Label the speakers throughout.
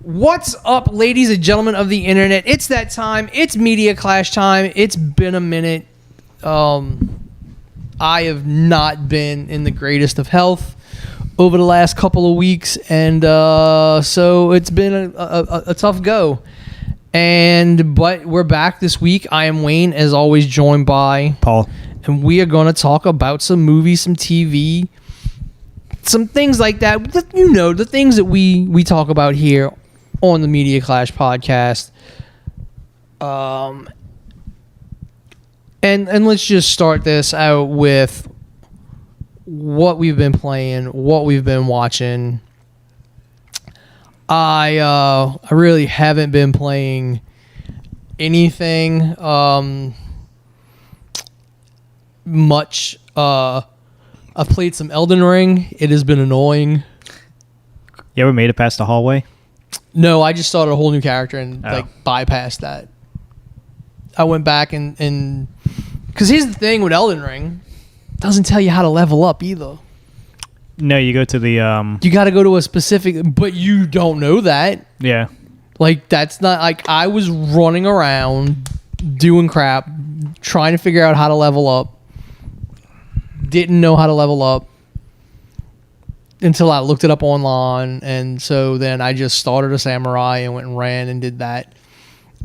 Speaker 1: What's up, ladies and gentlemen of the internet? It's that time. It's Media Clash time. It's been a minute. I have not been in the greatest of health over the last couple of weeks, and so it's been a tough go. But we're back this week. I am Wayne, as always, joined by
Speaker 2: Paul,
Speaker 1: and we are going to talk about some movies, some TV, some things like that. You know, the things that we talk about here on the Media Clash podcast. And let's just start this out with what we've been playing, what we've been watching. I really haven't been playing anything much. I've played some Elden Ring. It has been annoying.
Speaker 2: You ever made it past the hallway?
Speaker 1: No, I just started a whole new character and bypassed that. I went back and because here's the thing with Elden Ring, it doesn't tell you how to level up either.
Speaker 2: No, you go to the
Speaker 1: you got to go to a specific, but you don't know that.
Speaker 2: Yeah.
Speaker 1: Like, that's not like I was running around doing crap, trying to figure out how to level up. Didn't know how to level up until I looked it up online, and so then I just started a samurai and went and ran and did that.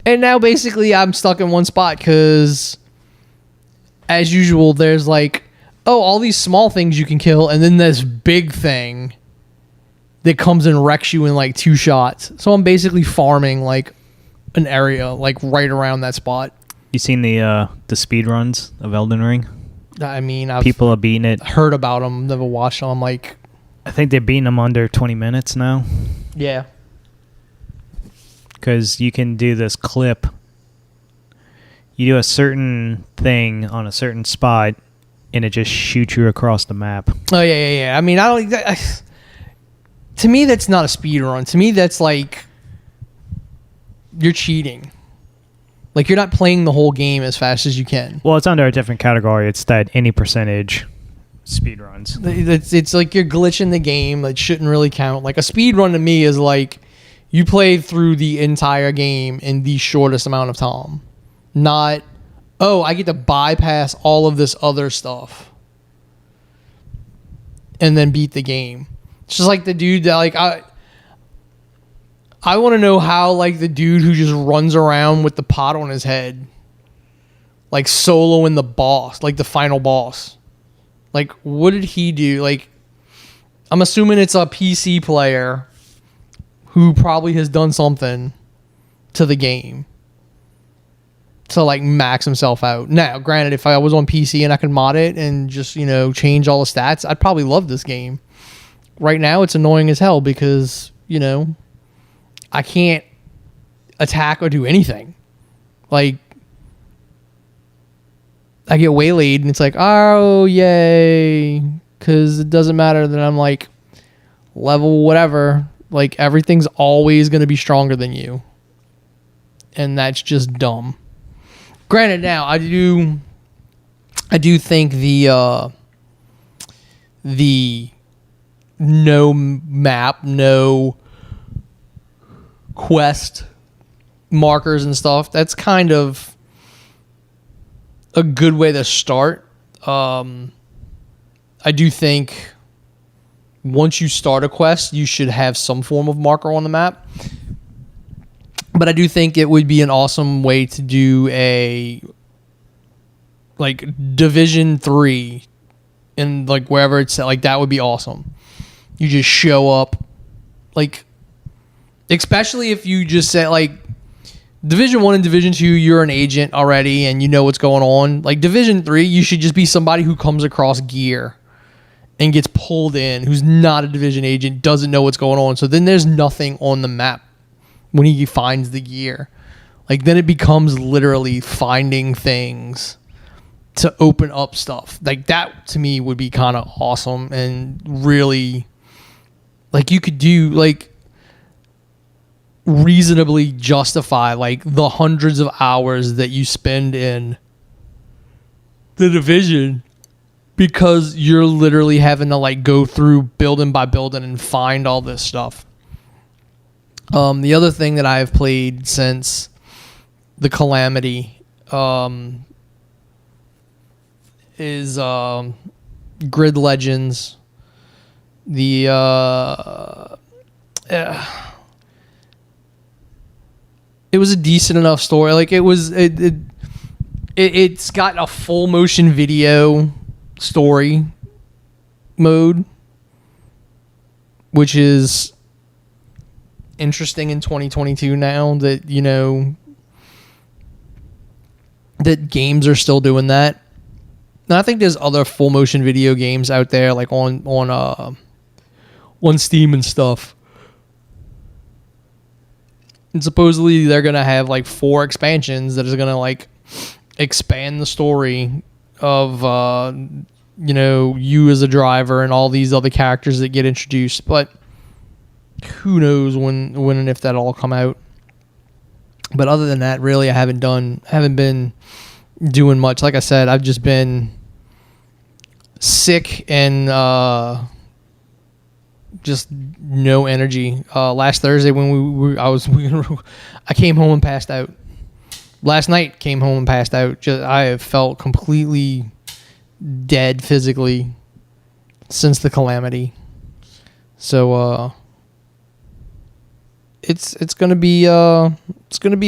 Speaker 1: And now basically I'm stuck in one spot because, as usual, there's like, all these small things you can kill, and then this big thing that comes and wrecks you in like 2 shots. So I'm basically farming like an area like right around that spot.
Speaker 2: You seen the speed runs of Elden Ring?
Speaker 1: I mean,
Speaker 2: people are beating it.
Speaker 1: Heard about them, never watched them. I'm like,
Speaker 2: I think they're beating them under 20 minutes now.
Speaker 1: Yeah.
Speaker 2: Because you can do this clip. You do a certain thing on a certain spot, and it just shoots you across the map.
Speaker 1: Oh, yeah. I mean, to me, that's not a speed run. To me, that's like you're cheating. Like, you're not playing the whole game as fast as you can.
Speaker 2: Well, it's under a different category. It's that any percentage speed runs.
Speaker 1: It's like you're glitching the game. That shouldn't really count. Like, a speed run to me is like you played through the entire game in the shortest amount of time. Not, I get to bypass all of this other stuff and then beat the game. It's just like the dude that, like, I want to know how, like, the dude who just runs around with the pot on his head, like, soloing the boss, like the final boss. Like, what did he do? Like, I'm assuming it's a PC player who probably has done something to the game to, like, max himself out. Now, granted, if I was on PC and I could mod it and just, change all the stats, I'd probably love this game. Right now, it's annoying as hell because, I can't attack or do anything. Like, I get waylaid and it's like, oh, yay. Because it doesn't matter that I'm like level whatever. Like, everything's always going to be stronger than you. And that's just dumb. Granted, now, I do think the no map, no quest markers and stuff, that's kind of a good way to start. I do think once you start a quest, you should have some form of marker on the map. But I do think it would be an awesome way to do a like Division 3 and like wherever it's like, that would be awesome. You just show up, like, especially if you just say, like, Division 1 and Division 2, you're an agent already and you know what's going on. Like, Division 3, you should just be somebody who comes across gear and gets pulled in, who's not a Division agent, doesn't know what's going on. So then there's nothing on the map when he finds the gear. Like, then it becomes literally finding things to open up stuff. Like, that to me would be kind of awesome and really, like, you could do, like, reasonably justify like the hundreds of hours that you spend in the Division because you're literally having to like go through building by building and find all this stuff. The other thing that I've played since the Calamity is Grid Legends. It was a decent enough story. Like it's got a full motion video story mode, which is interesting in 2022 now that, you know, that games are still doing that. And I think there's other full motion video games out there, like on Steam and stuff. And supposedly they're gonna have like 4 expansions that is gonna like expand the story of you know, you as a driver and all these other characters that get introduced. But who knows when and if that'll all come out. But other than that, really, I haven't been doing much. Like I said, I've just been sick and just no energy. Last Thursday when I came home and passed out. Last night came home and passed out. I have felt completely dead physically since the Calamity. So it's gonna be a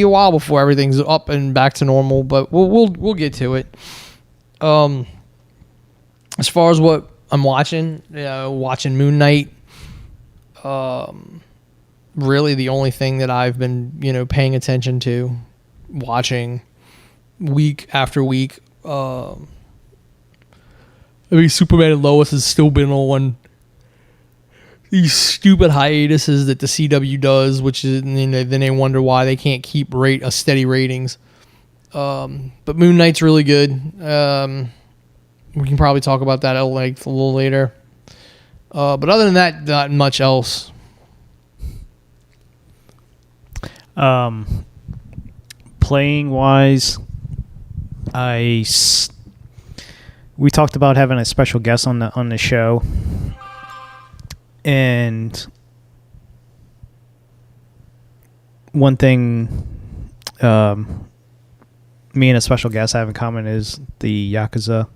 Speaker 1: while before everything's up and back to normal, but we'll get to it. As far as what I'm watching Moon Knight. Really the only thing that I've been, you know, paying attention to, watching week after week. I mean, Superman and Lois has still been on these stupid hiatuses that the CW does, which is, then they wonder why they can't keep a steady ratings. But Moon Knight's really good. We can probably talk about that at length a little later. But other than that, not much else.
Speaker 2: Playing wise, we talked about having a special guest on the show, and one thing me and a special guest have in common is the Yakuza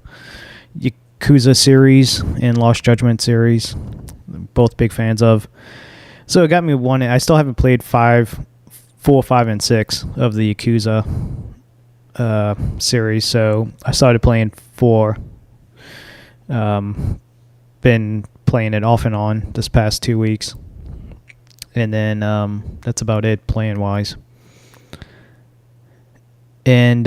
Speaker 2: series and Lost Judgment series. Both big fans of. So it got me one. I still haven't played 4, 5, and 6 of the Yakuza series. So I started playing 4. Been playing it off and on this past 2 weeks. And then that's about it playing wise. And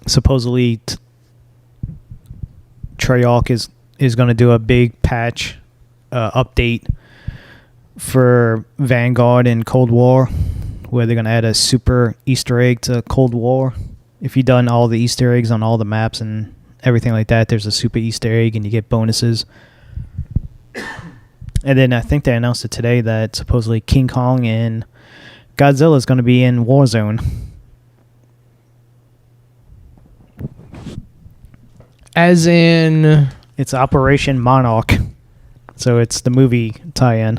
Speaker 2: supposedly Treyarch is going to do a big patch update for Vanguard and Cold War, where they're going to add a super Easter egg to Cold War. If you've done all the Easter eggs on all the maps and everything like that, there's a super Easter egg and you get bonuses. And then I think they announced it today that supposedly King Kong and Godzilla is going to be in Warzone.
Speaker 1: As in...
Speaker 2: It's Operation Monarch. So it's the movie tie-in.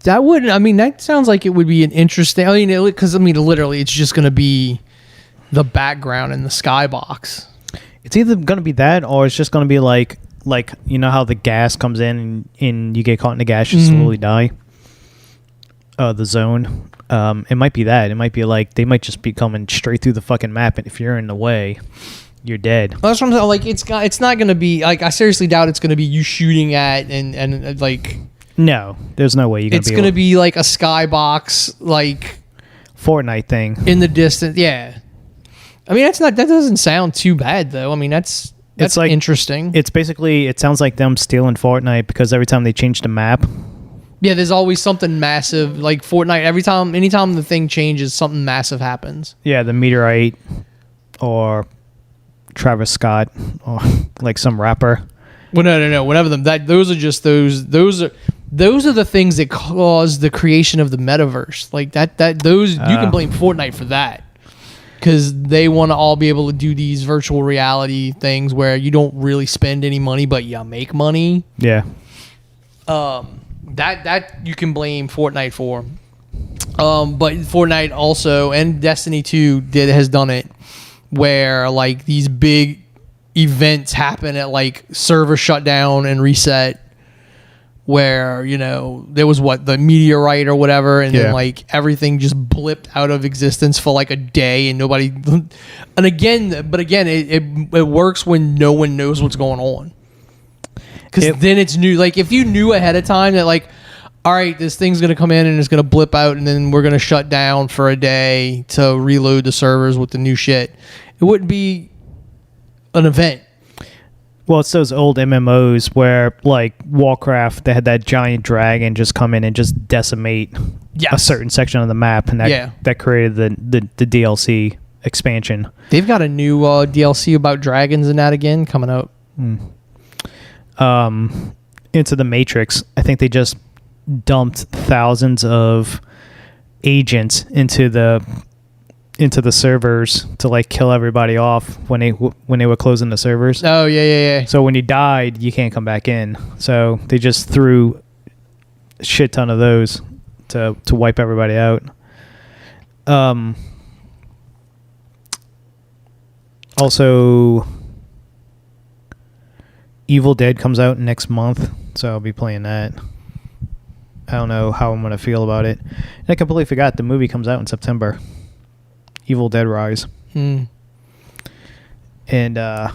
Speaker 1: That sounds like it would be an interesting... because, literally, it's just going to be the background in the skybox.
Speaker 2: It's either going to be that, or it's just going to be like, you know how the gas comes in and you get caught in the gas, you slowly die? The zone. It might be that. It might be like, they might just be coming straight through the fucking map, and if you're in the way... You're dead.
Speaker 1: That's what I'm saying. Like, it's not going to be... Like, I seriously doubt it's going to be you shooting at and like...
Speaker 2: No, there's no way you're going to be...
Speaker 1: It's going to be like a skybox, like...
Speaker 2: Fortnite thing.
Speaker 1: In the distance, yeah. That doesn't sound too bad, though. That's like, interesting.
Speaker 2: It's basically... It sounds like them stealing Fortnite, because every time they change the map...
Speaker 1: Yeah, there's always something massive. Like, Fortnite, anytime the thing changes, something massive happens.
Speaker 2: Yeah, the meteorite, or... Travis Scott, or like some rapper.
Speaker 1: Well, no. Whatever them. Those are just those are the things that cause the creation of the metaverse. Like those you can blame Fortnite for that, because they want to all be able to do these virtual reality things where you don't really spend any money, but you make money.
Speaker 2: Yeah.
Speaker 1: That you can blame Fortnite for. But Fortnite also and Destiny 2 has done it where like these big events happen at like server shutdown and reset where, you know, there was the meteorite or whatever, and then like everything just blipped out of existence for like a day and nobody and again it works when no one knows what's going on. Because then it's new. Like if you knew ahead of time that like, all right, this thing's going to come in and it's going to blip out and then we're going to shut down for a day to reload the servers with the new shit, it wouldn't be an event.
Speaker 2: Well, it's those old MMOs where, like Warcraft, they had that giant dragon just come in and just decimate a certain section of the map, and that created the DLC expansion.
Speaker 1: They've got a new DLC about dragons and that again coming out.
Speaker 2: Into the Matrix, I think they just dumped thousands of agents into the servers to like kill everybody off when they were closing the servers.
Speaker 1: Oh yeah.
Speaker 2: So when you died, you can't come back in. So they just threw a shit ton of those to wipe everybody out. Also, Evil Dead comes out next month, so I'll be playing that. I don't know how I'm going to feel about it. And I completely forgot the movie comes out in September. Evil Dead Rise. And the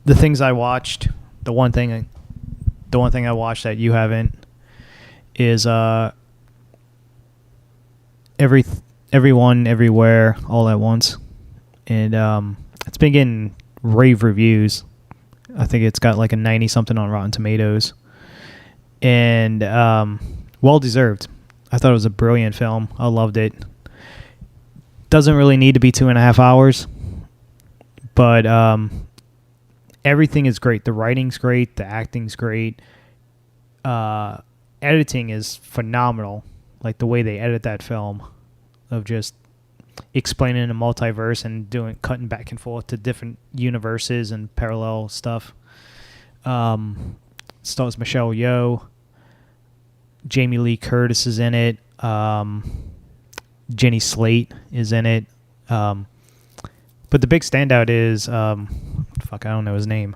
Speaker 2: things I watched, the one thing I watched that you haven't is Everyone Everywhere All at Once. And it's been getting rave reviews. I think it's got like a 90 something on Rotten Tomatoes. And well deserved. I thought it was a brilliant film. I loved it. Doesn't really need to be 2.5 hours, but everything is great. The writing's great. The acting's great. Editing is phenomenal. Like the way they edit that film of just explaining the multiverse and cutting back and forth to different universes and parallel stuff. Stars Michelle Yeoh. Jamie Lee Curtis is in it. Jenny Slate is in it. But the big standout is, I don't know his name.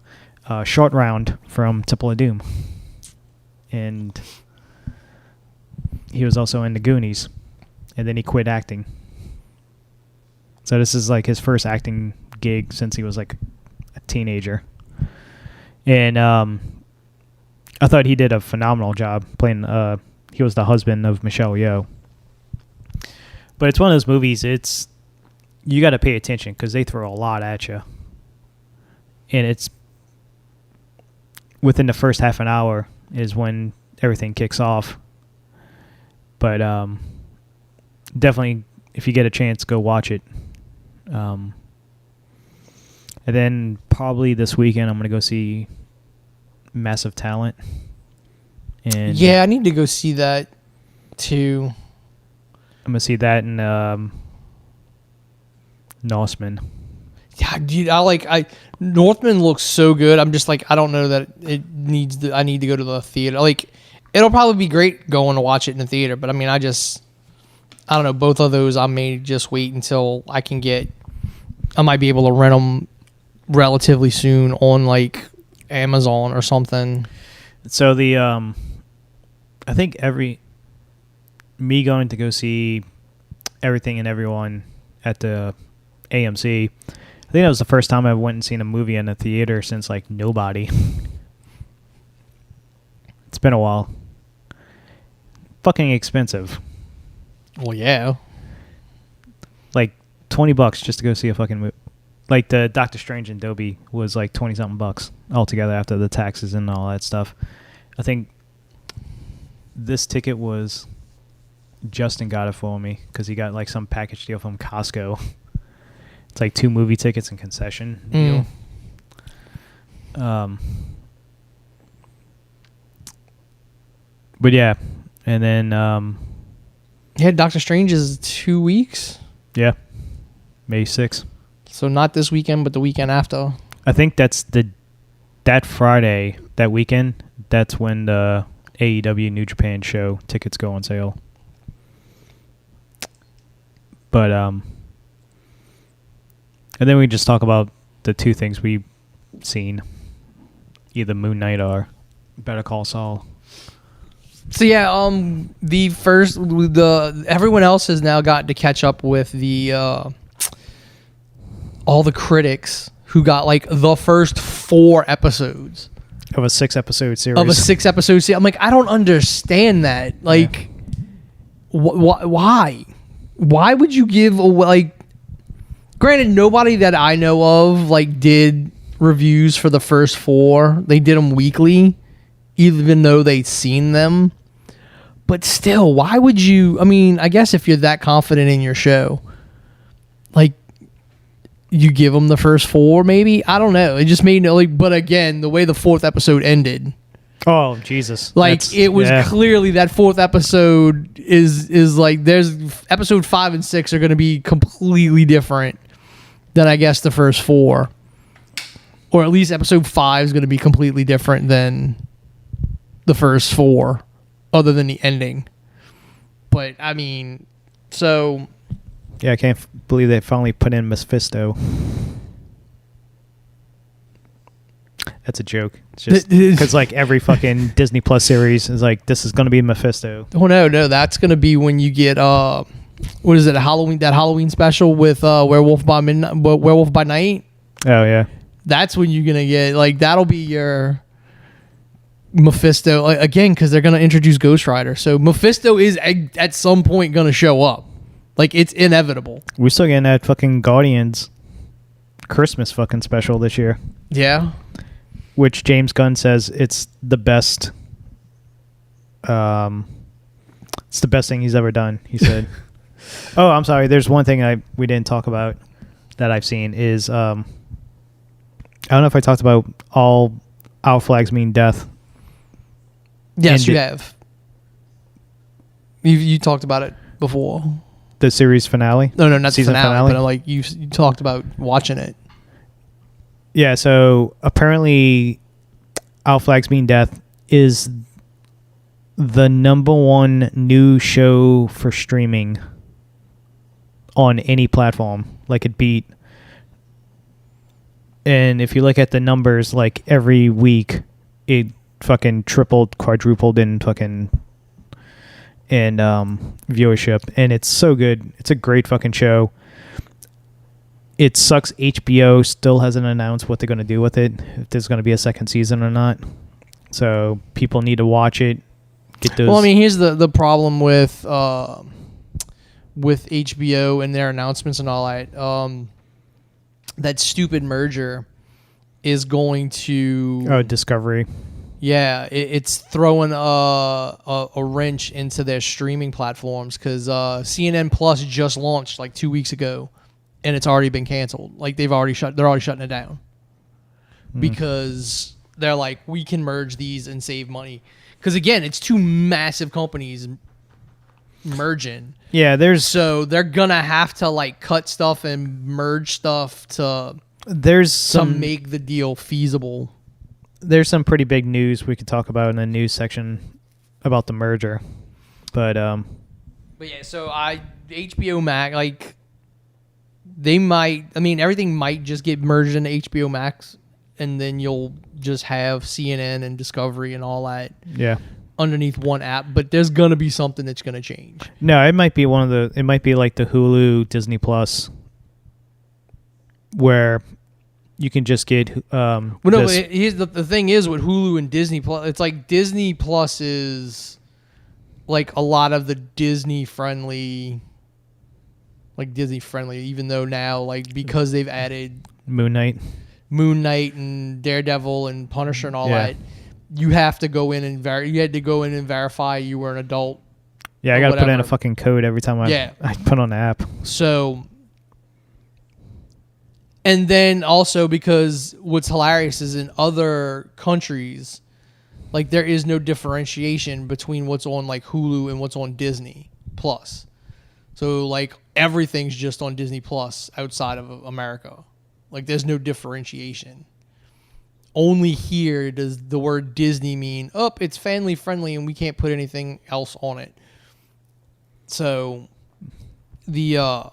Speaker 2: Short Round from Temple of Doom. And he was also in The Goonies. And then he quit acting. So this is like his first acting gig since he was like a teenager. And I thought he did a phenomenal job playing, he was the husband of Michelle Yeoh. But it's one of those movies, you got to pay attention because they throw a lot at you. And it's within the first half an hour is when everything kicks off. But definitely, if you get a chance, go watch it. And then probably this weekend, I'm going to go see Massive Talent. And
Speaker 1: yeah, I need to go see that too.
Speaker 2: I'm gonna see that in Norseman.
Speaker 1: Yeah, dude, Northman looks so good. I'm just like, I don't know that I need to go to the theater. Like, it'll probably be great going to watch it in the theater, but I mean, I don't know. Both of those I may just wait until I might be able to rent them relatively soon on like Amazon or something. So
Speaker 2: I think me going to go see Everything and Everyone at the AMC, I think that was the first time I went and seen a movie in a theater since like Nobody. It's been a while. Fucking expensive.
Speaker 1: Well, yeah.
Speaker 2: Like $20 just to go see a fucking movie. Like the Doctor Strange and Dobie was like 20 something bucks altogether after the taxes and all that stuff. I think this ticket was Justin got it for me because he got like some package deal from Costco. It's like 2 movie tickets and concession deal. But yeah, and then
Speaker 1: yeah, Doctor Strange is 2 weeks.
Speaker 2: Yeah, May 6th.
Speaker 1: So not this weekend, but the weekend after.
Speaker 2: I think that's that Friday. that weekend, that's when the AEW New Japan show tickets go on sale. But and then we just talk about the two things we've seen, either Moon Knight or Better Call Saul.
Speaker 1: So yeah, everyone else has now gotten to catch up with the all the critics who got like the first 4 episodes
Speaker 2: Of a 6-episode series.
Speaker 1: I'm like, I don't understand that. Like, why? Why would you give away? Like, granted, nobody that I know of like did reviews for the first 4. They did them weekly, even though they'd seen them. But still, why would you? I mean, I guess if you're that confident in your show, like, you give them the first 4, maybe. I don't know. It just made no like. But again, the way the 4th episode ended,
Speaker 2: oh Jesus!
Speaker 1: like it was clearly that 4th episode is like there's episode 5 and 6 are going to be completely different than I guess the first 4, or at least episode 5 is going to be completely different than the first 4, other than the ending. But I mean, so.
Speaker 2: Yeah, I can't believe they finally put in Mephisto. That's a joke. It's just because like every fucking Disney Plus series is like, this is going to be Mephisto.
Speaker 1: Oh no, that's going to be when you get what is it? That Halloween special with Werewolf by Night. Oh
Speaker 2: yeah,
Speaker 1: that's when you're gonna get like that'll be your Mephisto again because they're gonna introduce Ghost Rider. So Mephisto is at some point gonna show up. Like, it's inevitable.
Speaker 2: We're still getting that fucking Guardians Christmas fucking special this year.
Speaker 1: Yeah.
Speaker 2: Which James Gunn says it's the best. It's the best thing he's ever done, he said. Oh, I'm sorry. There's one thing we didn't talk about that I've seen is, I don't know if I talked about all our flags mean death.
Speaker 1: Yes, you have. You talked about it before.
Speaker 2: The series finale?
Speaker 1: No, not season finale. But like you talked about watching it.
Speaker 2: Yeah, so apparently Our Flags Mean Death is the #1 new show for streaming on any platform. Like, it beat. And if you look at the numbers, like every week, it fucking tripled, quadrupled in fucking viewership, and it's so good. It's a great fucking show. It sucks HBO still hasn't announced what they're going to do with it, if there's going to be a second season or not. So people need to watch it. Get those.
Speaker 1: Well, I mean, here's the problem with HBO and their announcements and all that. That stupid merger is going to
Speaker 2: Discovery.
Speaker 1: Yeah, it's throwing a wrench into their streaming platforms because CNN Plus just launched like 2 weeks ago, and it's already been canceled. Like they're already shutting it down because they're like, we can merge these and save money. Because again, it's 2 massive companies merging.
Speaker 2: Yeah,
Speaker 1: so they're gonna have to like cut stuff and merge stuff to make the deal feasible.
Speaker 2: There's some pretty big news we could talk about in the news section about the merger, but yeah.
Speaker 1: So HBO Max, like they might. I mean, everything might just get merged into HBO Max, and then you'll just have CNN and Discovery and all that.
Speaker 2: Yeah.
Speaker 1: Underneath one app, but there's gonna be something that's gonna change.
Speaker 2: No, it might be it might be like the Hulu Disney Plus, where you can just get.
Speaker 1: Here's the thing is with Hulu and Disney Plus, it's like Disney Plus is like a lot of the Disney friendly, even though now like because they've added
Speaker 2: Moon Knight
Speaker 1: and Daredevil and Punisher and all that. You have to go in and verify you were an adult.
Speaker 2: Yeah, I got to put in a fucking code every time I put on the app.
Speaker 1: So, and then also because what's hilarious is in other countries, like there is no differentiation between what's on like Hulu and what's on Disney Plus. So like everything's just on Disney Plus outside of America. Like there's no differentiation. only here does the word Disney mean, it's family friendly and we can't put anything else on it. So the so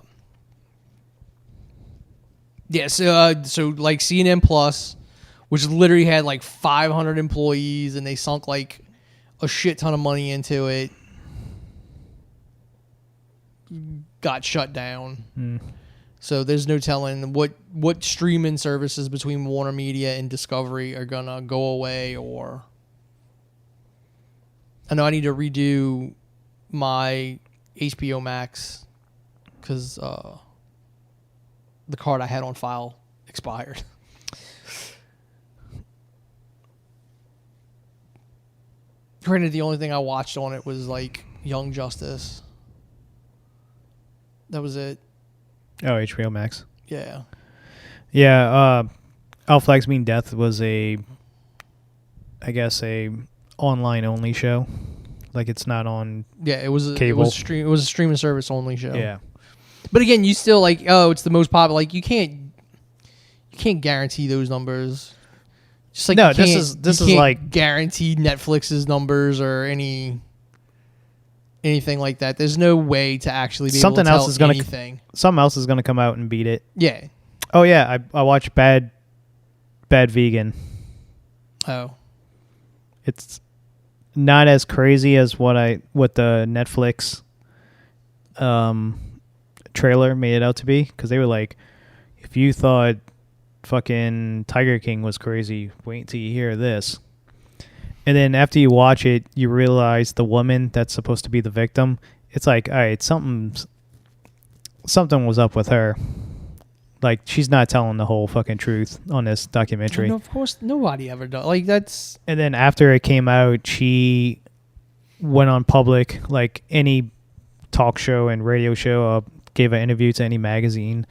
Speaker 1: like CNN Plus, which literally had like 500 employees and they sunk like a shit ton of money into it, got shut down. So there's no telling what streaming services between Warner Media and Discovery are gonna go away. Or I know I need to redo my HBO Max because the card I had on file expired. Granted, the only thing I watched on it was like Young Justice. That was it.
Speaker 2: Oh, HBO Max.
Speaker 1: Yeah.
Speaker 2: Yeah, All Flags Mean Death was I guess a online only show. Like it's not on
Speaker 1: it was
Speaker 2: cable.
Speaker 1: It was a streaming service only show.
Speaker 2: Yeah.
Speaker 1: But again, you still like, it's the most popular. Like you can't guarantee those numbers. Just like
Speaker 2: no, this is like
Speaker 1: guarantee Netflix's numbers or anything like that. There's no way to actually be
Speaker 2: something
Speaker 1: able to
Speaker 2: else
Speaker 1: tell
Speaker 2: is gonna
Speaker 1: anything.
Speaker 2: something else is gonna come out and beat it.
Speaker 1: Yeah.
Speaker 2: Oh yeah, I watched Bad Vegan.
Speaker 1: Oh.
Speaker 2: It's not as crazy as what the Netflix trailer made it out to be, because they were like, if you thought fucking Tiger King was crazy, wait till you hear this. And then after you watch it, you realize the woman that's supposed to be the victim, it's like, all right, something was up with her. Like, she's not telling the whole fucking truth on this documentary.
Speaker 1: No, of course, nobody ever does. Like, that's...
Speaker 2: And then after it came out, she went on public, like any talk show and radio show, gave an interview to any magazine,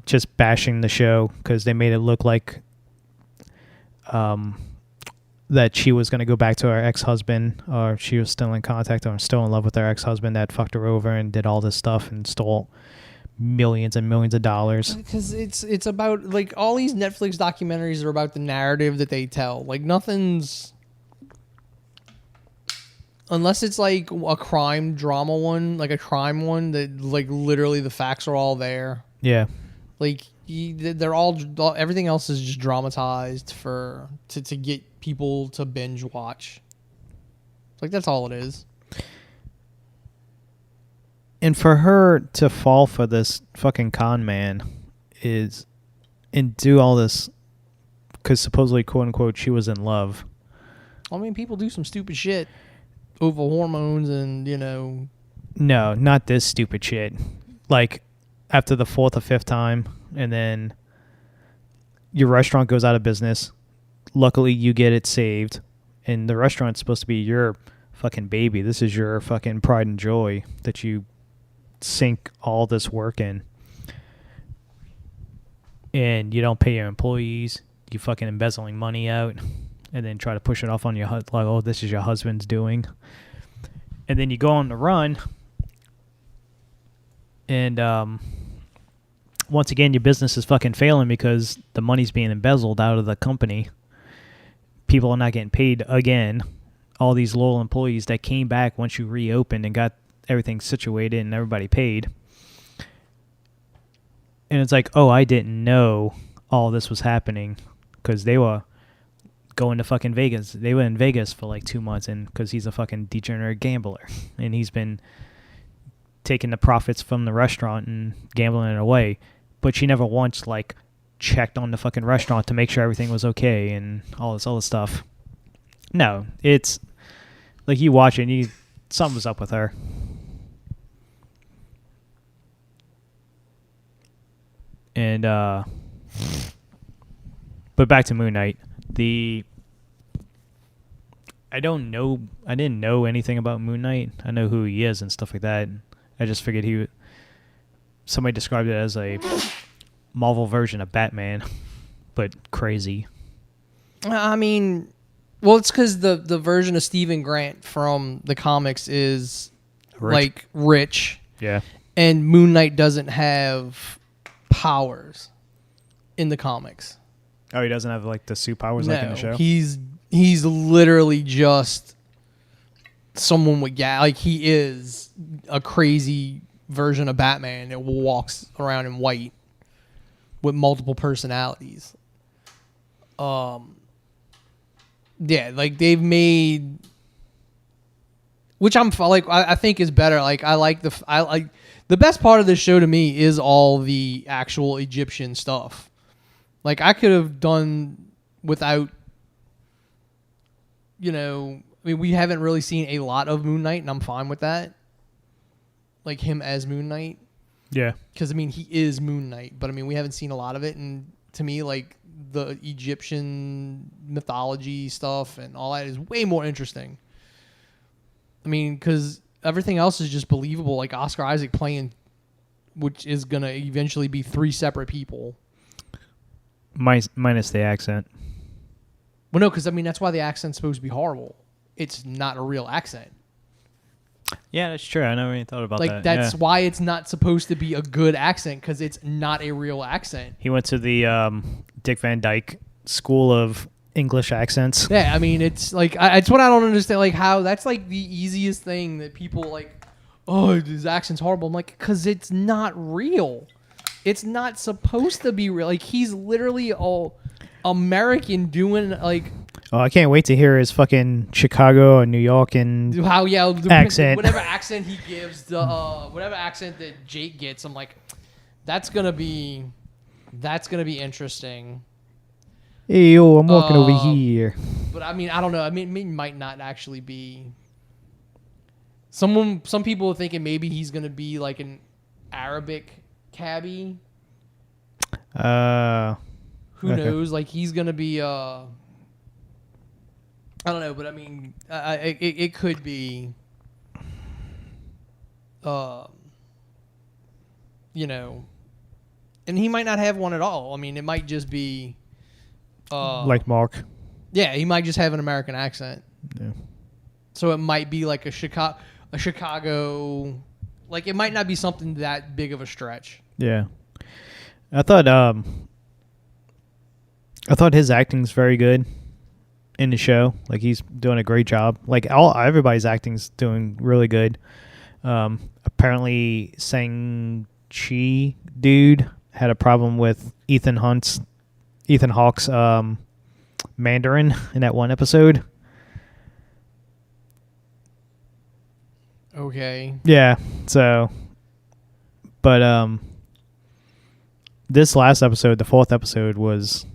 Speaker 2: just bashing the show because they made it look like that she was going to go back to her ex-husband, or she was still in contact or still in love with her ex-husband that fucked her over and did all this stuff and stole millions and millions of dollars.
Speaker 1: Because it's about, like, all these Netflix documentaries are about the narrative that they tell. Like, nothing's... Unless it's like a crime drama one, like a crime one that, like, literally the facts are all there.
Speaker 2: Yeah.
Speaker 1: Like, they're all... Everything else is just dramatized to get people to binge watch. Like, that's all it is.
Speaker 2: And for her to fall for this fucking con man and do all this because supposedly, quote unquote, she was in love.
Speaker 1: I mean, people do some stupid shit over hormones and, you know.
Speaker 2: No, not this stupid shit. Like, after the fourth or fifth time, and then your restaurant goes out of business. Luckily, you get it saved, and the restaurant's supposed to be your fucking baby. This is your fucking pride and joy that you sink all this work in, and you don't pay your employees. You fucking embezzling money out, and then try to push it off on your like, oh, this is your husband's doing, and then you go on the run, and once again your business is fucking failing because the money's being embezzled out of the company. People are not getting paid again. All these loyal employees that came back once you reopened and got everything situated and everybody paid. And it's like, oh, I didn't know all this was happening because they were going to fucking Vegas. They were in Vegas for like 2 months, and because he's a fucking degenerate gambler, and he's been taking the profits from the restaurant and gambling it away. But she never once like checked on the fucking restaurant to make sure everything was okay and all this other stuff. No, it's like you watch it and something was up with her. And but back to Moon Knight. I didn't know anything about Moon Knight. I know who he is and stuff like that. I just figured somebody described it as a Marvel version of Batman, but crazy.
Speaker 1: I mean, well, it's because the version of Stephen Grant from the comics is like rich.
Speaker 2: Yeah.
Speaker 1: And Moon Knight doesn't have powers in the comics.
Speaker 2: Oh, he doesn't have like the superpowers like in the show.
Speaker 1: He's literally just someone with like he is a crazy version of Batman that walks around in white with multiple personalities. Yeah, like they've made, which I think is better. Like I like the best part of this show to me is all the actual Egyptian stuff. Like I could have done without, I mean, we haven't really seen a lot of Moon Knight, and I'm fine with that. Like him as Moon Knight.
Speaker 2: Yeah.
Speaker 1: Because, I mean, he is Moon Knight, but, I mean, we haven't seen a lot of it. And to me, like, the Egyptian mythology stuff and all that is way more interesting. I mean, because everything else is just believable. Like Oscar Isaac playing, which is going to eventually be 3 separate people.
Speaker 2: Minus the accent.
Speaker 1: Well, no, because, I mean, that's why the accent's supposed to be horrible. It's not a real accent.
Speaker 2: Yeah, that's true. I never even thought about that.
Speaker 1: Like, that's why it's not supposed to be a good accent, because it's not a real accent.
Speaker 2: He went to the Dick Van Dyke School of English Accents.
Speaker 1: Yeah, I mean, it's like, it's what I don't understand, like, how that's, like, the easiest thing that people, like, oh, his accent's horrible. I'm like, because it's not real. It's not supposed to be real. Like, he's literally all American doing, like...
Speaker 2: Oh, I can't wait to hear his fucking Chicago or New York and accent.
Speaker 1: Whatever accent he gives, whatever accent that Jake gets, I'm like, that's gonna be interesting.
Speaker 2: Hey, yo, I'm walking over here.
Speaker 1: But I mean, I don't know. I mean, it might not actually be. Some people are thinking maybe he's gonna be like an Arabic cabbie. Who knows? Like he's gonna be. I don't know, but I mean, it could be, and he might not have one at all. I mean, it might just be,
Speaker 2: like Mark.
Speaker 1: Yeah, he might just have an American accent.
Speaker 2: Yeah. So
Speaker 1: it might be like a Chicago, like it might not be something that big of a stretch.
Speaker 2: Yeah, I thought his acting's very good in the show. Like he's doing a great job. Like everybody's acting's doing really good. Apparently Shang-Chi dude had a problem with Ethan Hawke's Mandarin in that one episode.
Speaker 1: Okay.
Speaker 2: Yeah. So but this last episode, the 4th episode, was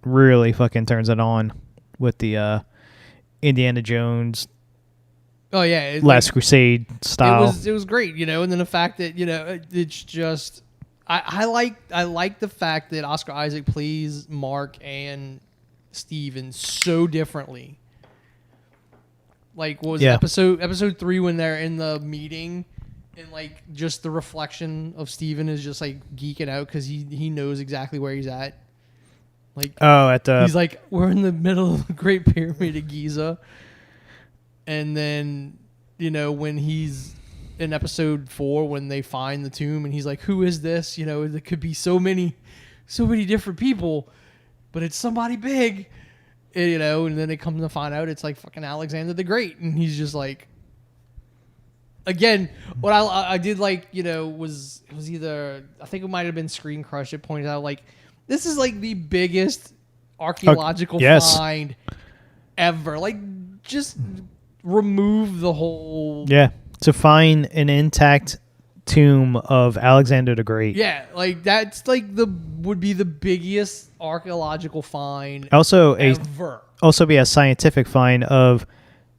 Speaker 2: really fucking turns it on with the Indiana Jones.
Speaker 1: Oh yeah,
Speaker 2: Last Crusade style.
Speaker 1: It was great, and then the fact that it's just I like the fact that Oscar Isaac plays Mark and Steven so differently. Like what was it, episode 3 when they're in the meeting and like just the reflection of Steven is just like geeking out because he knows exactly where he's at. Like he's like, we're in the middle of the Great Pyramid of Giza, and then when he's in episode 4 when they find the tomb and he's like, who is this? There could be so many different people, but it's somebody big, and then it comes to find out it's like fucking Alexander the Great, and he's just like, again, what I did like was either, I think it might have been Screen Crush. It pointed out like, this is like the biggest archaeological find ever. Like, just remove the whole...
Speaker 2: Yeah, to find an intact tomb of Alexander the Great.
Speaker 1: Yeah, like that's like would be the biggest archaeological find
Speaker 2: also
Speaker 1: ever.
Speaker 2: Also be a scientific find of,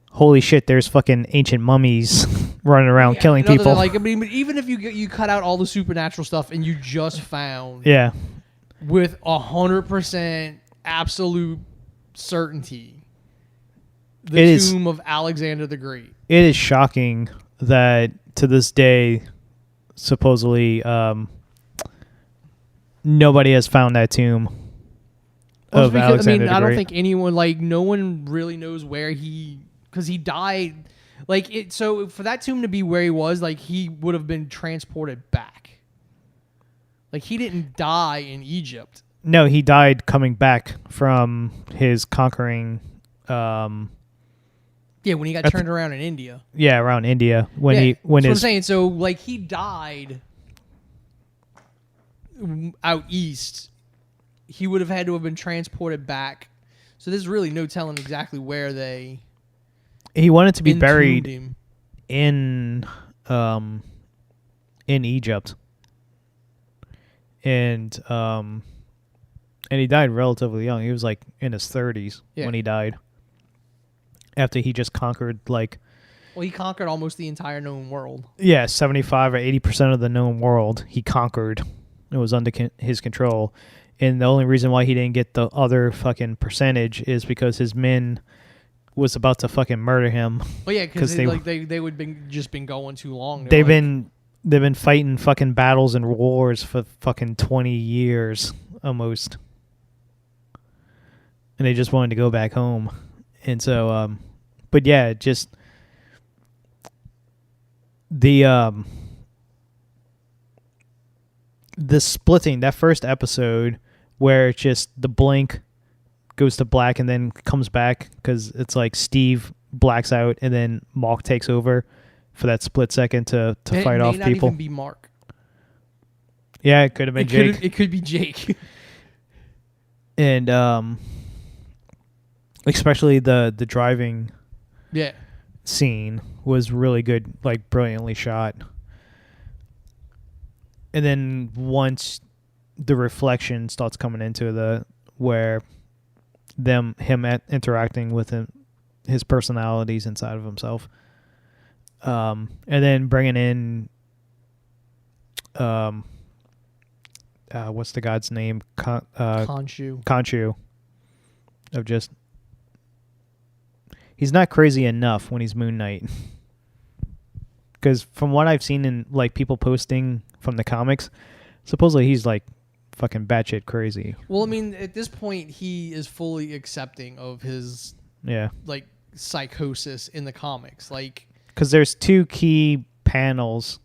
Speaker 2: holy shit, there's fucking ancient mummies running around killing people.
Speaker 1: Like, I mean, even if you cut out all the supernatural stuff and you just found...
Speaker 2: Yeah.
Speaker 1: With 100% absolute certainty, the tomb of Alexander the Great.
Speaker 2: It is shocking that to this day, supposedly, nobody has found that tomb of Alexander the Great.
Speaker 1: I don't think anyone, like, no one really knows where because he died. Like, so for that tomb to be where he was, like, he would have been transported back. Like, he didn't die in Egypt.
Speaker 2: No, he died coming back from his conquering.
Speaker 1: Yeah, when he got turned around in India.
Speaker 2: Yeah, around India when
Speaker 1: Yeah,
Speaker 2: he when
Speaker 1: that's
Speaker 2: his
Speaker 1: what I'm saying. So like he died out east. He would have had to have been transported back. So there's really no telling exactly where they.
Speaker 2: he wanted to be
Speaker 1: entombed
Speaker 2: buried
Speaker 1: him.
Speaker 2: in Egypt, and he died relatively young. He was like in his 30s when he died. After he just conquered like.
Speaker 1: Well, he conquered almost the entire known world.
Speaker 2: Yeah, 75 or 80% of the known world he conquered. It was under his control. And the only reason why he didn't get the other fucking percentage is because his men was about to fucking murder him.
Speaker 1: Well, yeah, because they would been going too long.
Speaker 2: They've been fighting fucking battles and wars for fucking 20 years almost. And they just wanted to go back home. And so but yeah, just the splitting, that first episode where it's just the blink goes to black and then comes back because it's like Steve blacks out and then Mark takes over for that split second to fight off people. It may not even
Speaker 1: be Mark.
Speaker 2: Yeah, it could have been Jake.
Speaker 1: It could be Jake.
Speaker 2: And especially the driving scene was really good, like brilliantly shot. And then once the reflection starts coming into where him interacting with his personalities inside of himself, and then bringing in what's the god's name? Khonshu. Of just he's not crazy enough when he's Moon Knight. Because from what I've seen in like people posting from the comics, supposedly he's like fucking batshit crazy.
Speaker 1: Well, I mean, at this point, he is fully accepting of his like psychosis in the comics. Like,
Speaker 2: because there's two key panels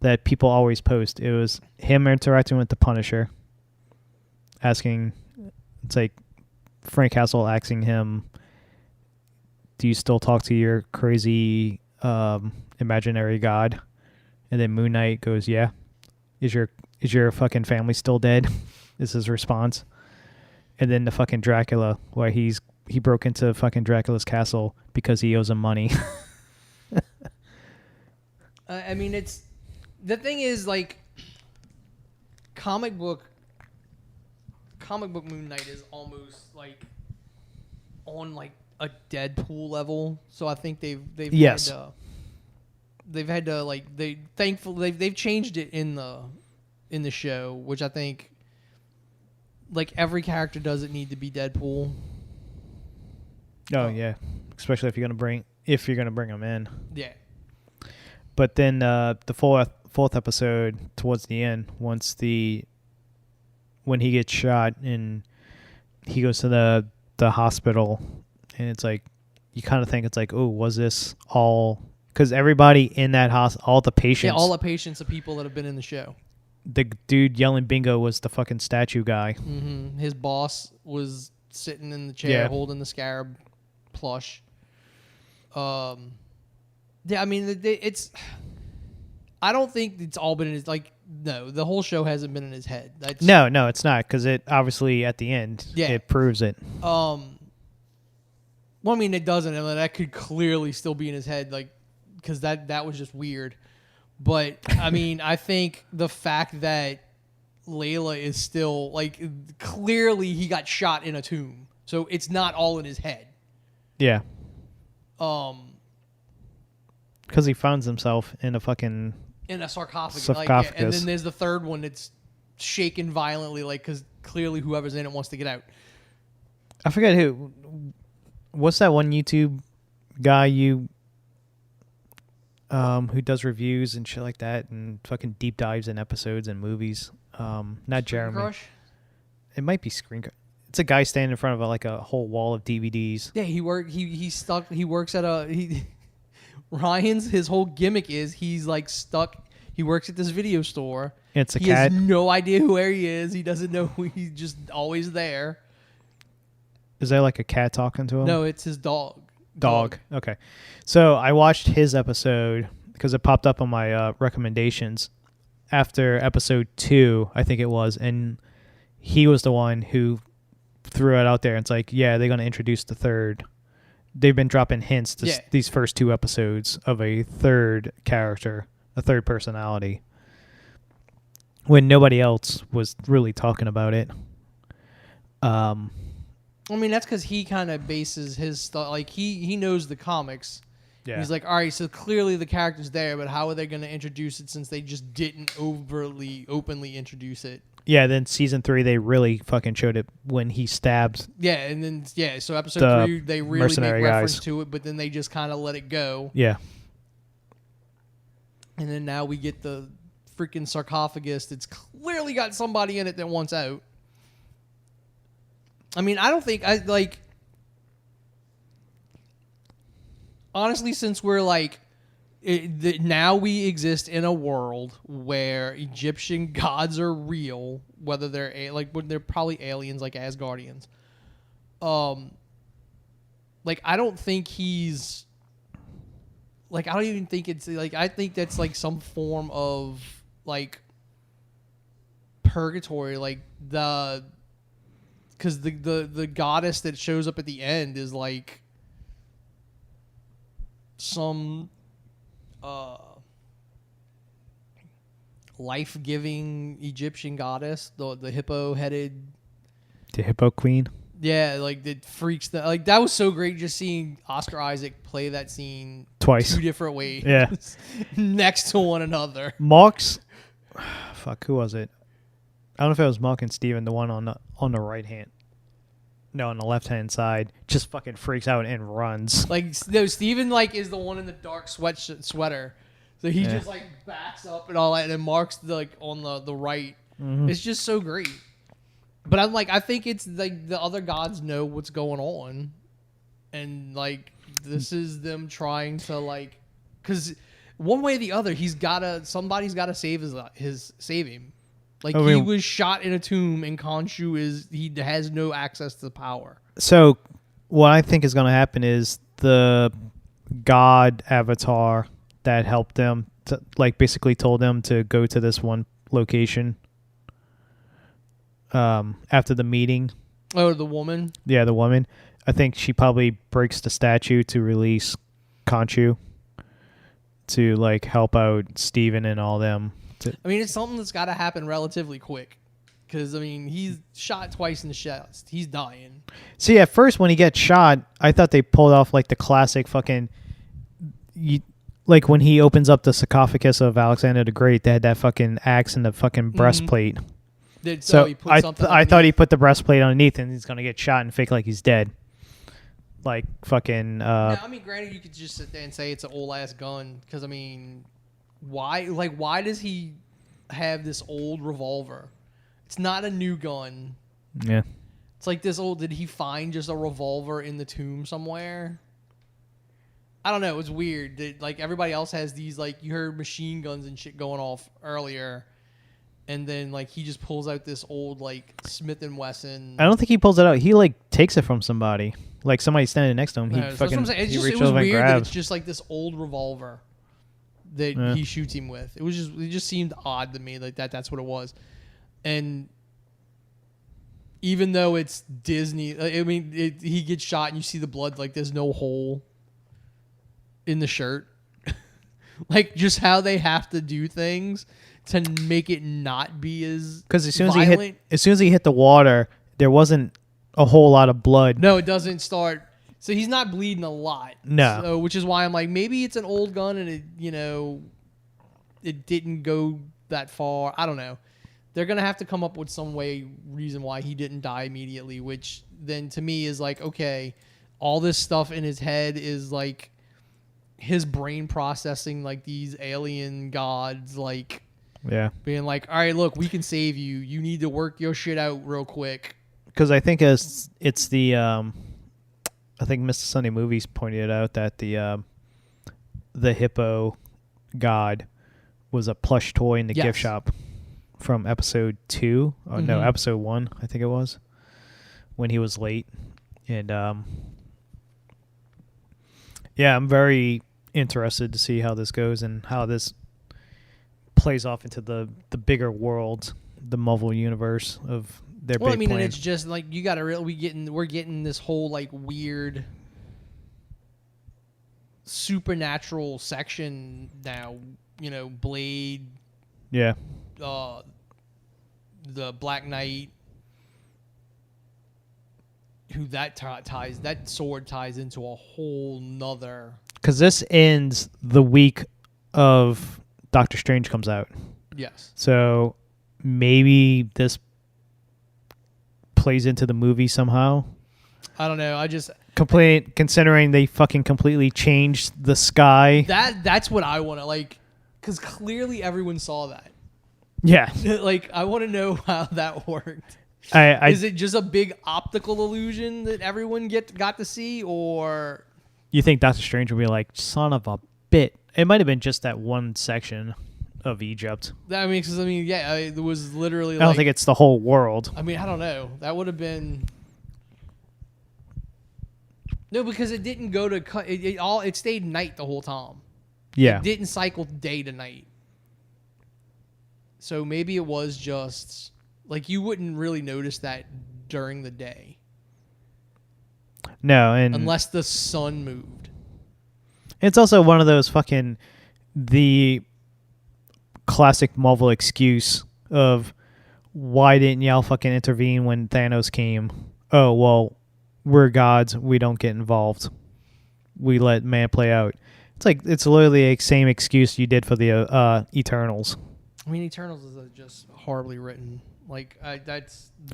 Speaker 2: that people always post. It was him interacting with the Punisher, asking, it's like Frank Castle asking him, "Do you still talk to your crazy imaginary god?" And then Moon Knight goes, "Yeah." Is your fucking family still dead? Is his response. And then the fucking Dracula, where he broke into fucking Dracula's castle because he owes him money.
Speaker 1: I mean, the thing is, like, comic book Moon Knight is almost like on like a Deadpool level. So I think they've had to like they've changed it in the show, which I think like every character doesn't need to be Deadpool.
Speaker 2: Oh yeah, especially if you're gonna bring him in.
Speaker 1: Yeah.
Speaker 2: But then the fourth episode towards the end, when he gets shot and he goes to the hospital, and it's like you kind of think it's like, oh, was this all? Because everybody in that all the patients.
Speaker 1: Yeah, all the patients are people that have been in the show.
Speaker 2: The dude yelling bingo was the fucking statue guy.
Speaker 1: Mm-hmm. His boss was sitting in the chair holding the Scarab plush. Yeah, I mean, it's... I don't think it's all been in his... Like, no, the whole show hasn't been in his head.
Speaker 2: No, it's not, because it obviously, at the end, it proves it.
Speaker 1: Well, I mean, it doesn't. I mean, that could clearly still be in his head, like, because that was just weird. But, I mean, I think the fact that Layla is still, like, clearly he got shot in a tomb. So it's not all in his head.
Speaker 2: Yeah. Because he finds himself in a fucking... In a
Speaker 1: sarcophagus. Like, and then there's the third one that's shaken violently, like, because clearly whoever's in it wants to get out.
Speaker 2: I forget who... What's that one YouTube guy who does reviews and shit like that and fucking deep dives in episodes and movies? Not Jeremy. Crush? It might be Screen Crush. It's a guy standing in front of like a whole wall of DVDs.
Speaker 1: Yeah, he works at a Ryan's his whole gimmick is he's like stuck. He works at this video store
Speaker 2: It's a
Speaker 1: he
Speaker 2: cat.
Speaker 1: has no idea where he is. He doesn't know he's just always there.
Speaker 2: Is there like a cat talking to him?
Speaker 1: No, it's his dog.
Speaker 2: Dog. Okay. So I watched his episode because it popped up on my recommendations after episode 2, I think it was, and he was the one who threw it out there. It's like, yeah, they're going to introduce the third. They've been dropping hints to these first 2 episodes of a third character, a third personality, when nobody else was really talking about it.
Speaker 1: I mean, that's because he kind of bases his stuff. Like, he knows the comics. Yeah. He's like, all right, so clearly the character's there, but how are they going to introduce it since they just didn't openly introduce it?
Speaker 2: Yeah, then season 3, they really fucking showed it when he stabbed.
Speaker 1: Yeah, and then, so episode 3, they really make reference to it, but then they just kind of let it go.
Speaker 2: Yeah.
Speaker 1: And then now we get the freaking sarcophagus that's clearly got somebody in it that wants out. I mean, I don't think honestly, since we're now we exist in a world where Egyptian gods are real, whether they're probably aliens like Asgardians. I don't think he's I don't even think it's I think that's some form of purgatory, because the goddess that shows up at the end is some life-giving Egyptian goddess, the hippo-headed,
Speaker 2: the hippo queen.
Speaker 1: Yeah, that freaks that was so great just seeing Oscar Isaac play that scene
Speaker 2: twice,
Speaker 1: 2 different ways,
Speaker 2: yeah,
Speaker 1: next to one another.
Speaker 2: Mark's, who was it? I don't know if it was Mark and Steven, the one on the right hand. No, on the left hand side, just fucking freaks out and runs.
Speaker 1: No, Steven is the one in the dark sweater. So he just backs up and all that, and then Mark's on the right. Mm-hmm. It's just so great. But I think it's the other gods know what's going on, and this is them trying to because one way or the other somebody's gotta save save him. He was shot in a tomb, and Khonshu he has no access to the power.
Speaker 2: So what I think is going to happen is the god avatar that helped them, basically told them to go to this one location after the meeting.
Speaker 1: Oh, the woman?
Speaker 2: Yeah, the woman. I think she probably breaks the statue to release Khonshu to help out Steven and all them.
Speaker 1: I mean, it's something that's got to happen relatively quick. Because, I mean, he's shot twice in the chest. He's dying.
Speaker 2: See, at first when he gets shot, I thought they pulled off the classic fucking... when he opens up the sarcophagus of Alexander the Great, they had that fucking axe and the fucking breastplate. So I thought he put the breastplate underneath and he's going to get shot and fake he's dead. Fucking...
Speaker 1: Now, I mean, granted, you could just sit there and say it's an old-ass gun. Because, I mean... Why does he have this old revolver? It's not a new gun.
Speaker 2: Yeah.
Speaker 1: It's this old... Did he find just a revolver in the tomb somewhere? I don't know. It's weird. Everybody else has these... you heard machine guns and shit going off earlier. And then, he just pulls out this old, Smith & Wesson.
Speaker 2: I don't think he pulls it out. He, takes it from somebody. Somebody standing next to him. He fucking... It
Speaker 1: was weird that it's just, this old revolver that he shoots him with. It just seemed odd to me that's what it was. And even though it's Disney, I mean, he gets shot and you see the blood, there's no hole in the shirt. Just how they have to do things to make it not be as
Speaker 2: because as soon as he hit the water, there wasn't a whole lot of blood.
Speaker 1: No, it doesn't start. So he's not bleeding a lot.
Speaker 2: No.
Speaker 1: So, which is why I'm maybe it's an old gun and it didn't go that far. I don't know. They're going to have to come up with some reason why he didn't die immediately, which then to me is okay, all this stuff in his head is his brain processing these alien gods, being all right, look, we can save you. You need to work your shit out real quick.
Speaker 2: Because I think it's the... I think Mr. Sunday Movies pointed out that the hippo god was a plush toy in the gift shop. from episode 2. Oh, no,
Speaker 1: Mhm.
Speaker 2: episode 1, I think it was, when he was late. And yeah, I'm very interested to see how this goes and how this plays off into the bigger world, the Marvel universe of their
Speaker 1: Well, I
Speaker 2: big
Speaker 1: mean, and
Speaker 2: plan.
Speaker 1: it's just like you got to we're getting this whole like weird supernatural section now. You know, Blade,
Speaker 2: Yeah.
Speaker 1: The Black Knight, who that sword ties into a whole nother.
Speaker 2: Because this ends the week of Doctor Strange comes out.
Speaker 1: Yes.
Speaker 2: So maybe this plays into the movie somehow.
Speaker 1: I don't know.
Speaker 2: Considering they fucking completely changed the sky.
Speaker 1: That's what I want to like, because clearly everyone saw that.
Speaker 2: Yeah.
Speaker 1: Like, I want to know how that worked.
Speaker 2: Is
Speaker 1: it just a big optical illusion that everyone got to see, or
Speaker 2: you think Doctor Strange will be like, son of a bit? It might have been just that one section of Egypt.
Speaker 1: I mean, yeah, it was literally.
Speaker 2: I don't think it's the whole world.
Speaker 1: I mean, I don't know. That would have been. No, because it didn't go to cut. It stayed night the whole time.
Speaker 2: Yeah.
Speaker 1: It didn't cycle day to night. So maybe it was just like you wouldn't really notice that during the day.
Speaker 2: No, and
Speaker 1: unless the sun moved.
Speaker 2: it's also one of those fucking the classic Marvel excuse of why didn't y'all fucking intervene when Thanos came? Oh, well, we're gods. We don't get involved. We let man play out. It's literally the same excuse you did for the Eternals.
Speaker 1: I mean, Eternals is just horribly written. Like
Speaker 2: I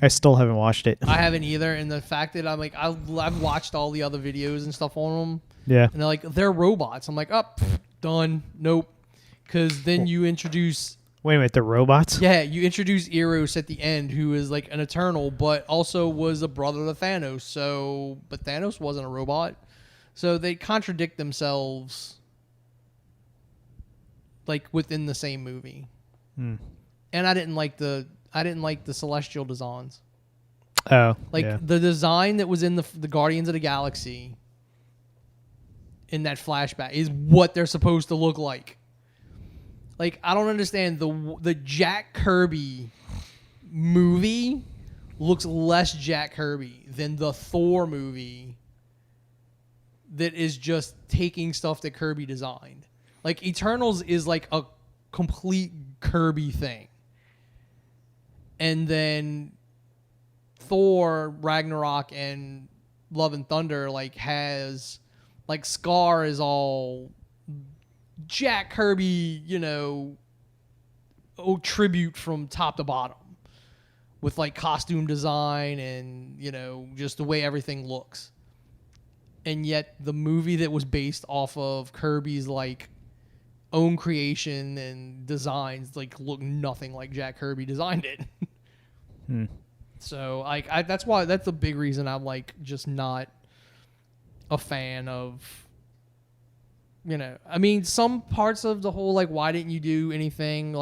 Speaker 2: still haven't watched it.
Speaker 1: I haven't either, and the fact that I'm like I've watched all the other videos and stuff on them.
Speaker 2: Yeah.
Speaker 1: And they're like they're robots. I'm like, done. Nope. Because then you introduce.
Speaker 2: Wait a minute, they're robots?
Speaker 1: Yeah, you introduce Eros at the end, who is like an Eternal, but also was a brother to Thanos. So, but Thanos wasn't a robot. So they contradict themselves, like within the same movie.
Speaker 2: Hmm.
Speaker 1: And I didn't like the celestial designs.
Speaker 2: Oh,
Speaker 1: Like
Speaker 2: yeah.
Speaker 1: the design that was in the Guardians of the Galaxy in that flashback is what they're supposed to look like. Like, I don't understand the Jack Kirby movie looks less Jack Kirby than the Thor movie that is just taking stuff that Kirby designed. Like, Eternals is like a complete Kirby thing. And then Thor, Ragnarok, and Love and Thunder has Scar is all Jack Kirby, tribute from top to bottom with like costume design and just the way everything looks. And yet the movie that was based off of Kirby's like own creation and designs look nothing like Jack Kirby designed it. So that's the big reason I'm just not a fan of. I mean, some parts of the whole why didn't you do anything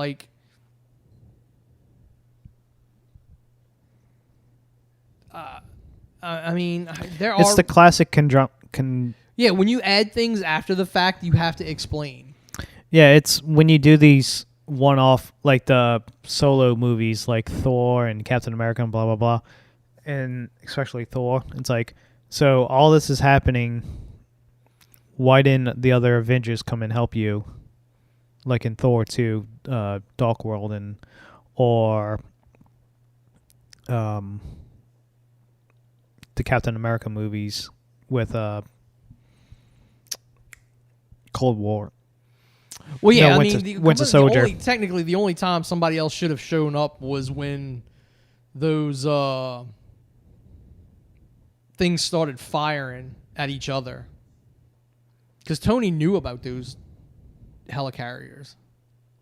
Speaker 1: I mean,
Speaker 2: It's the classic
Speaker 1: yeah, when you add things after the fact, you have to explain.
Speaker 2: Yeah, it's when you do these one-off, like the solo movies like Thor and Captain America and blah, blah, blah, and especially Thor. It's like, so all this is happening, why didn't the other Avengers come and help you? Like in Thor 2, Dark World, or the Captain America movies with Cold War.
Speaker 1: Well, yeah,
Speaker 2: No,
Speaker 1: Winter
Speaker 2: Soldier.
Speaker 1: Technically, the only time somebody else should have shown up was when those things started firing at each other. Because Tony knew about those helicarriers.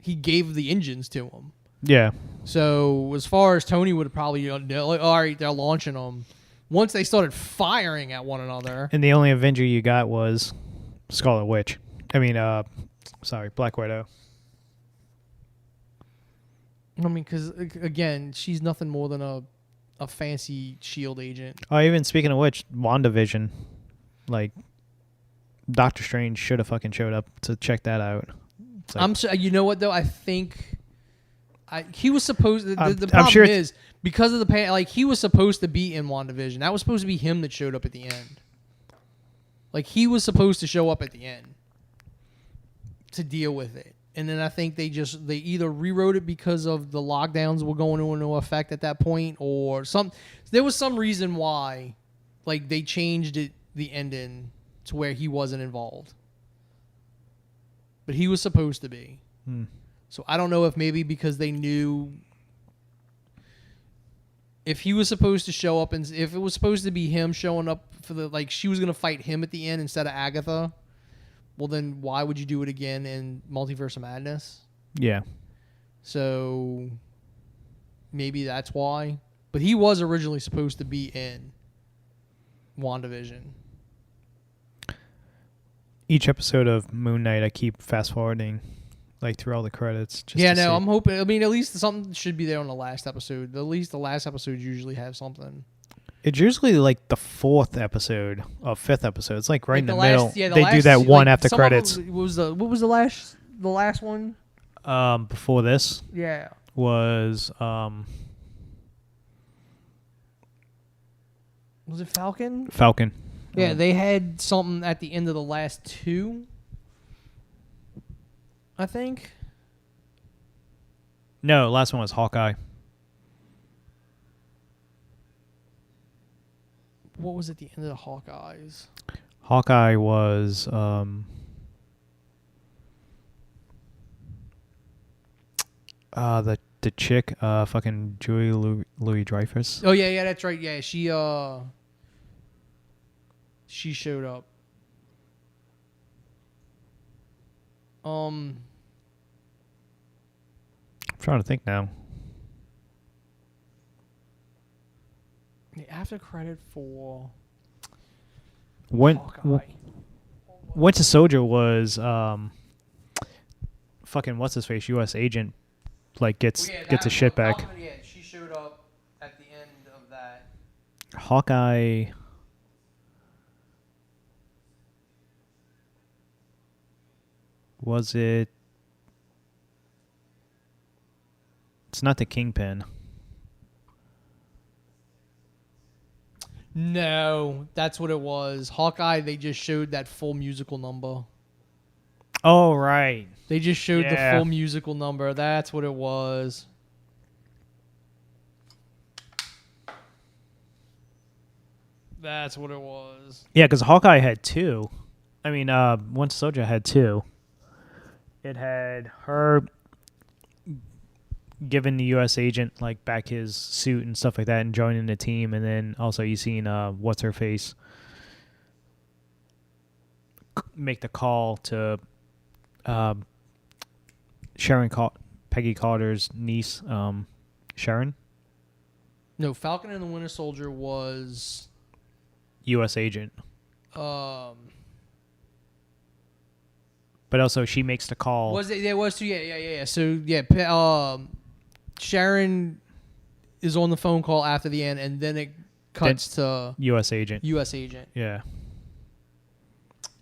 Speaker 1: He gave the engines to them.
Speaker 2: Yeah.
Speaker 1: So as far as Tony would have probably all right, they're launching them. Once they started firing at one another.
Speaker 2: And the only Avenger you got was Scarlet Witch. I mean, Black Widow.
Speaker 1: I mean, because again, she's nothing more than a fancy shield agent.
Speaker 2: Oh, even speaking of which, WandaVision, like Doctor Strange should have fucking showed up to check that out. It's like,
Speaker 1: You know what though? I think he was supposed. The
Speaker 2: I'm
Speaker 1: problem
Speaker 2: sure
Speaker 1: is because of the like he was supposed to be in WandaVision. That was supposed to be him that showed up at the end. Like he was supposed to show up at the end to deal with it. And then I think they either rewrote it because of the lockdowns were going into effect at that point, or there was some reason why, like they changed the ending to where he wasn't involved, but he was supposed to be. So I don't know if maybe because they knew if he was supposed to show up and if it was supposed to be him showing up for like she was gonna fight him at the end instead of Agatha. Well, then why would you do it again in Multiverse of Madness?
Speaker 2: yeah.
Speaker 1: So maybe that's why. But he was originally supposed to be in WandaVision.
Speaker 2: Each episode of Moon Knight, I keep fast forwarding, like through all the credits. Just
Speaker 1: Yeah,
Speaker 2: to
Speaker 1: no,
Speaker 2: see.
Speaker 1: I'm hoping. I mean, at least something should be there on the last episode. At least the last episodes usually have something.
Speaker 2: It's usually like the fourth episode or fifth episode. It's like right in the
Speaker 1: last,
Speaker 2: middle.
Speaker 1: Yeah,
Speaker 2: they do that one
Speaker 1: like,
Speaker 2: after
Speaker 1: some
Speaker 2: credits.
Speaker 1: What was the last one?
Speaker 2: Before this
Speaker 1: Yeah.
Speaker 2: was
Speaker 1: Was it Falcon?
Speaker 2: Falcon.
Speaker 1: Yeah, they had something at the end of the last two. I think.
Speaker 2: No, last one was Hawkeye.
Speaker 1: What was at the end of the Hawkeyes?
Speaker 2: Hawkeye was the chick, fucking Julie Louis Dreyfus.
Speaker 1: Oh yeah, that's right. Yeah, she showed up.
Speaker 2: I'm trying to think now.
Speaker 1: The after credit for
Speaker 2: When
Speaker 1: Hawkeye.
Speaker 2: Winter Soldier was fucking what's his face, U.S. agent, like gets his shit back.
Speaker 1: Falcon, yeah, she showed up at the end of that.
Speaker 2: Hawkeye. Was it? It's not the Kingpin.
Speaker 1: No, that's what it was. Hawkeye, they just showed that full musical number.
Speaker 2: Oh, right.
Speaker 1: They just showed the
Speaker 2: Yeah.
Speaker 1: full musical number. That's what it was. That's what it was.
Speaker 2: Yeah, because Hawkeye had two. I mean, Winter Soldier had two. It had her giving the U.S. agent like back his suit and stuff like that, and joining the team, and then also you seen what's her face make the call to Peggy Carter's niece, Sharon,
Speaker 1: No, Falcon and the Winter Soldier was
Speaker 2: U.S. agent.
Speaker 1: um
Speaker 2: But also she makes the call.
Speaker 1: was it? There was two. Yeah. So yeah, Sharon is on the phone call after the end, and then it cuts to
Speaker 2: U.S. agent.
Speaker 1: U.S. agent.
Speaker 2: Yeah.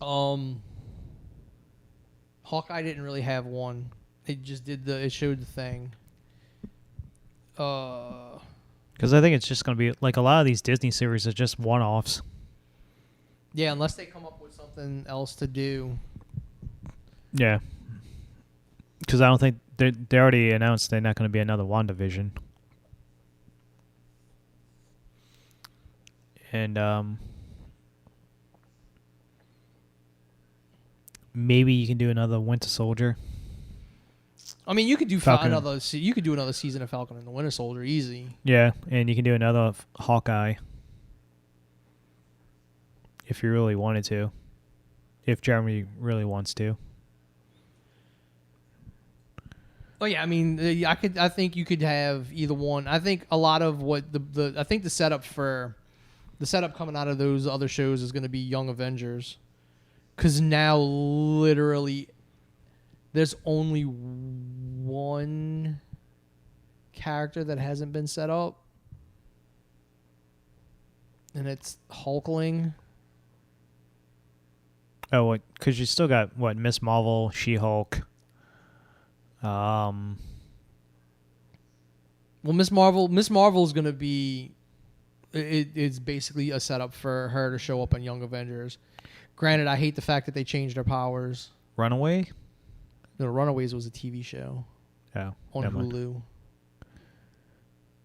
Speaker 1: Hawkeye didn't really have one. It just it showed the thing.
Speaker 2: Because I think it's just going to be like a lot of these Disney series are just one-offs.
Speaker 1: Yeah, unless they come up with something else to do.
Speaker 2: Yeah. Because I don't think they already announced they're not going to be another WandaVision. And maybe you can do another Winter Soldier.
Speaker 1: I mean, you could do
Speaker 2: Falcon.
Speaker 1: another season of Falcon and the Winter Soldier easy.
Speaker 2: Yeah, and you can do another Hawkeye if you really wanted to. If Jeremy really wants to.
Speaker 1: Oh yeah, I mean, I think you could have either one. I think a lot of what I think the setup coming out of those other shows is going to be Young Avengers, because now literally there's only one character that hasn't been set up. And it's Hulkling.
Speaker 2: Oh, what? Because you still got, what, Miss Marvel, She-Hulk.
Speaker 1: Well, Miss Marvel is going to be... It's basically a setup for her to show up in Young Avengers. Granted, I hate the fact that they changed her powers.
Speaker 2: Runaway?
Speaker 1: No, Runaways was a TV show.
Speaker 2: Oh,
Speaker 1: on Hulu.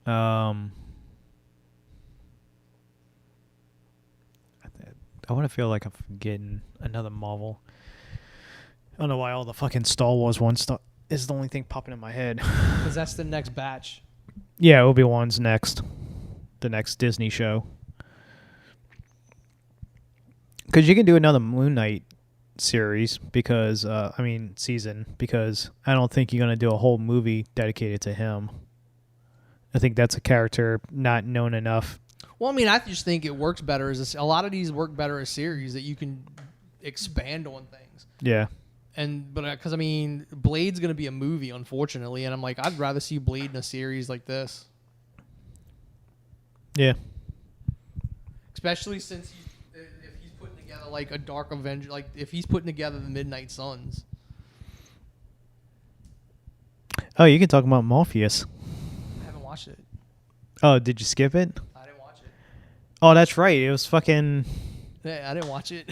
Speaker 2: I want to feel like I'm forgetting another Marvel. I don't know why all the fucking Star Wars ones is the only thing popping in my head.
Speaker 1: Because that's the next batch.
Speaker 2: Yeah, Obi-Wan's next. The next Disney show. Because you can do another Moon Knight series because, season, because I don't think you're going to do a whole movie dedicated to him. I think that's a character not known enough.
Speaker 1: Well, I mean, I just think it works better a lot of these work better as series that you can expand on things.
Speaker 2: Yeah.
Speaker 1: But because I mean, Blade's going to be a movie, unfortunately, and I'm like, I'd rather see Blade in a series like this.
Speaker 2: Yeah.
Speaker 1: Especially since if he's putting together like a Dark Avenger, like if he's putting together the Midnight Suns.
Speaker 2: Oh, you can talk about Morpheus.
Speaker 1: I haven't watched it.
Speaker 2: Oh, did you skip it?
Speaker 1: I didn't watch it.
Speaker 2: Oh, that's right. It was fucking...
Speaker 1: Yeah, I didn't watch it.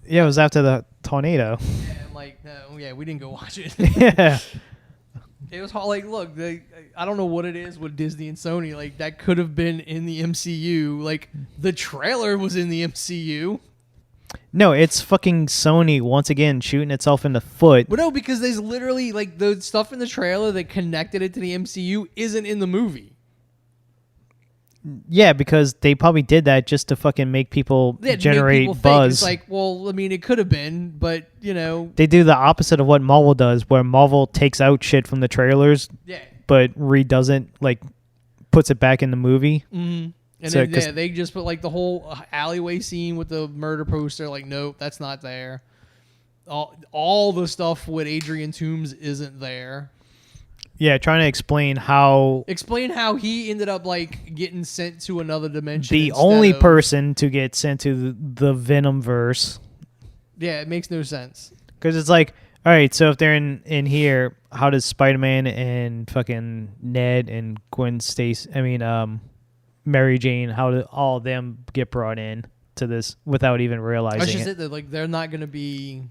Speaker 2: Yeah, it was after the tornado.
Speaker 1: Yeah, I'm like, no, yeah, we didn't go watch it.
Speaker 2: Yeah.
Speaker 1: It was like, look, I don't know what it is with Disney and Sony. Like, that could have been in the MCU. Like, the trailer was in the MCU.
Speaker 2: No, it's fucking Sony once again shooting itself in the foot.
Speaker 1: But no, because there's literally, like, the stuff in the trailer that connected it to the MCU isn't in the movie.
Speaker 2: Yeah, because they probably did that just to fucking make people generate
Speaker 1: make people
Speaker 2: buzz.
Speaker 1: It's like, well, I mean, it could have been, but, you know.
Speaker 2: They do the opposite of what Marvel does, where Marvel takes out shit from the trailers,
Speaker 1: Yeah.
Speaker 2: but redoesn't, like, puts it back in the movie.
Speaker 1: Mm-hmm. And
Speaker 2: So,
Speaker 1: then, they just put, like, the whole alleyway scene with the murder poster. Like, nope, that's not there. All the stuff with Adrian Toomes isn't there.
Speaker 2: Yeah, trying to explain how
Speaker 1: he ended up like getting sent to another dimension.
Speaker 2: the only person to get sent to the Venom verse.
Speaker 1: Yeah, it makes no sense.
Speaker 2: Because it's like, all right, so if they're in here, how does Spider-Man and fucking Ned and Gwen Stacy, Mary Jane, how do all of them get brought in to this without even realizing
Speaker 1: That's just
Speaker 2: it?
Speaker 1: it. That like they're not going to be.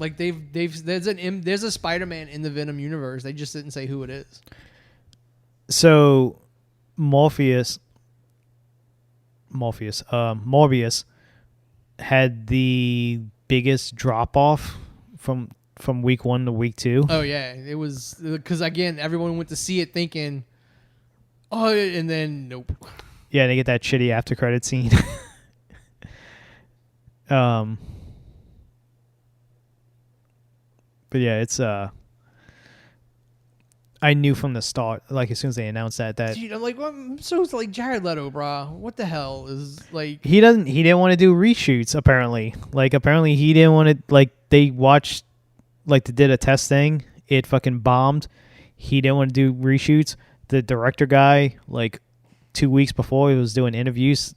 Speaker 1: Like there's a Spider-Man in the Venom universe. They just didn't say who it is.
Speaker 2: So, Morbius had the biggest drop off from week 1 to week 2.
Speaker 1: Oh yeah, it was because again everyone went to see it thinking, oh, and then nope.
Speaker 2: Yeah, they get that shitty after credit scene. But yeah, it's I knew from the start, like as soon as they announced that
Speaker 1: Dude, I'm like, well, so it's like Jared Leto, brah. What the hell is like?
Speaker 2: He didn't want to do reshoots. Apparently he didn't want to. Like they watched, like they did a test thing. It fucking bombed. He didn't want to do reshoots. The director guy, like 2 weeks before, he was doing interviews,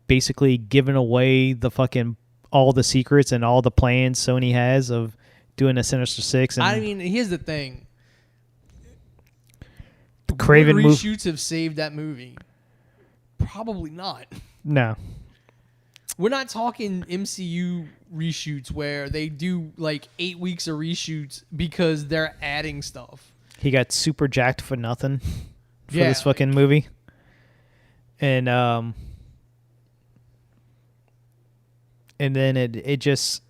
Speaker 2: basically giving away the fucking all the secrets and all the plans Sony has of doing a Sinister Six. And
Speaker 1: I mean, here's the thing.
Speaker 2: Craven
Speaker 1: reshoots have saved that movie. Probably not.
Speaker 2: No.
Speaker 1: We're not talking MCU reshoots where they do like 8 weeks of reshoots because they're adding stuff.
Speaker 2: He got super jacked for nothing for
Speaker 1: Yeah,
Speaker 2: this fucking movie. And then it just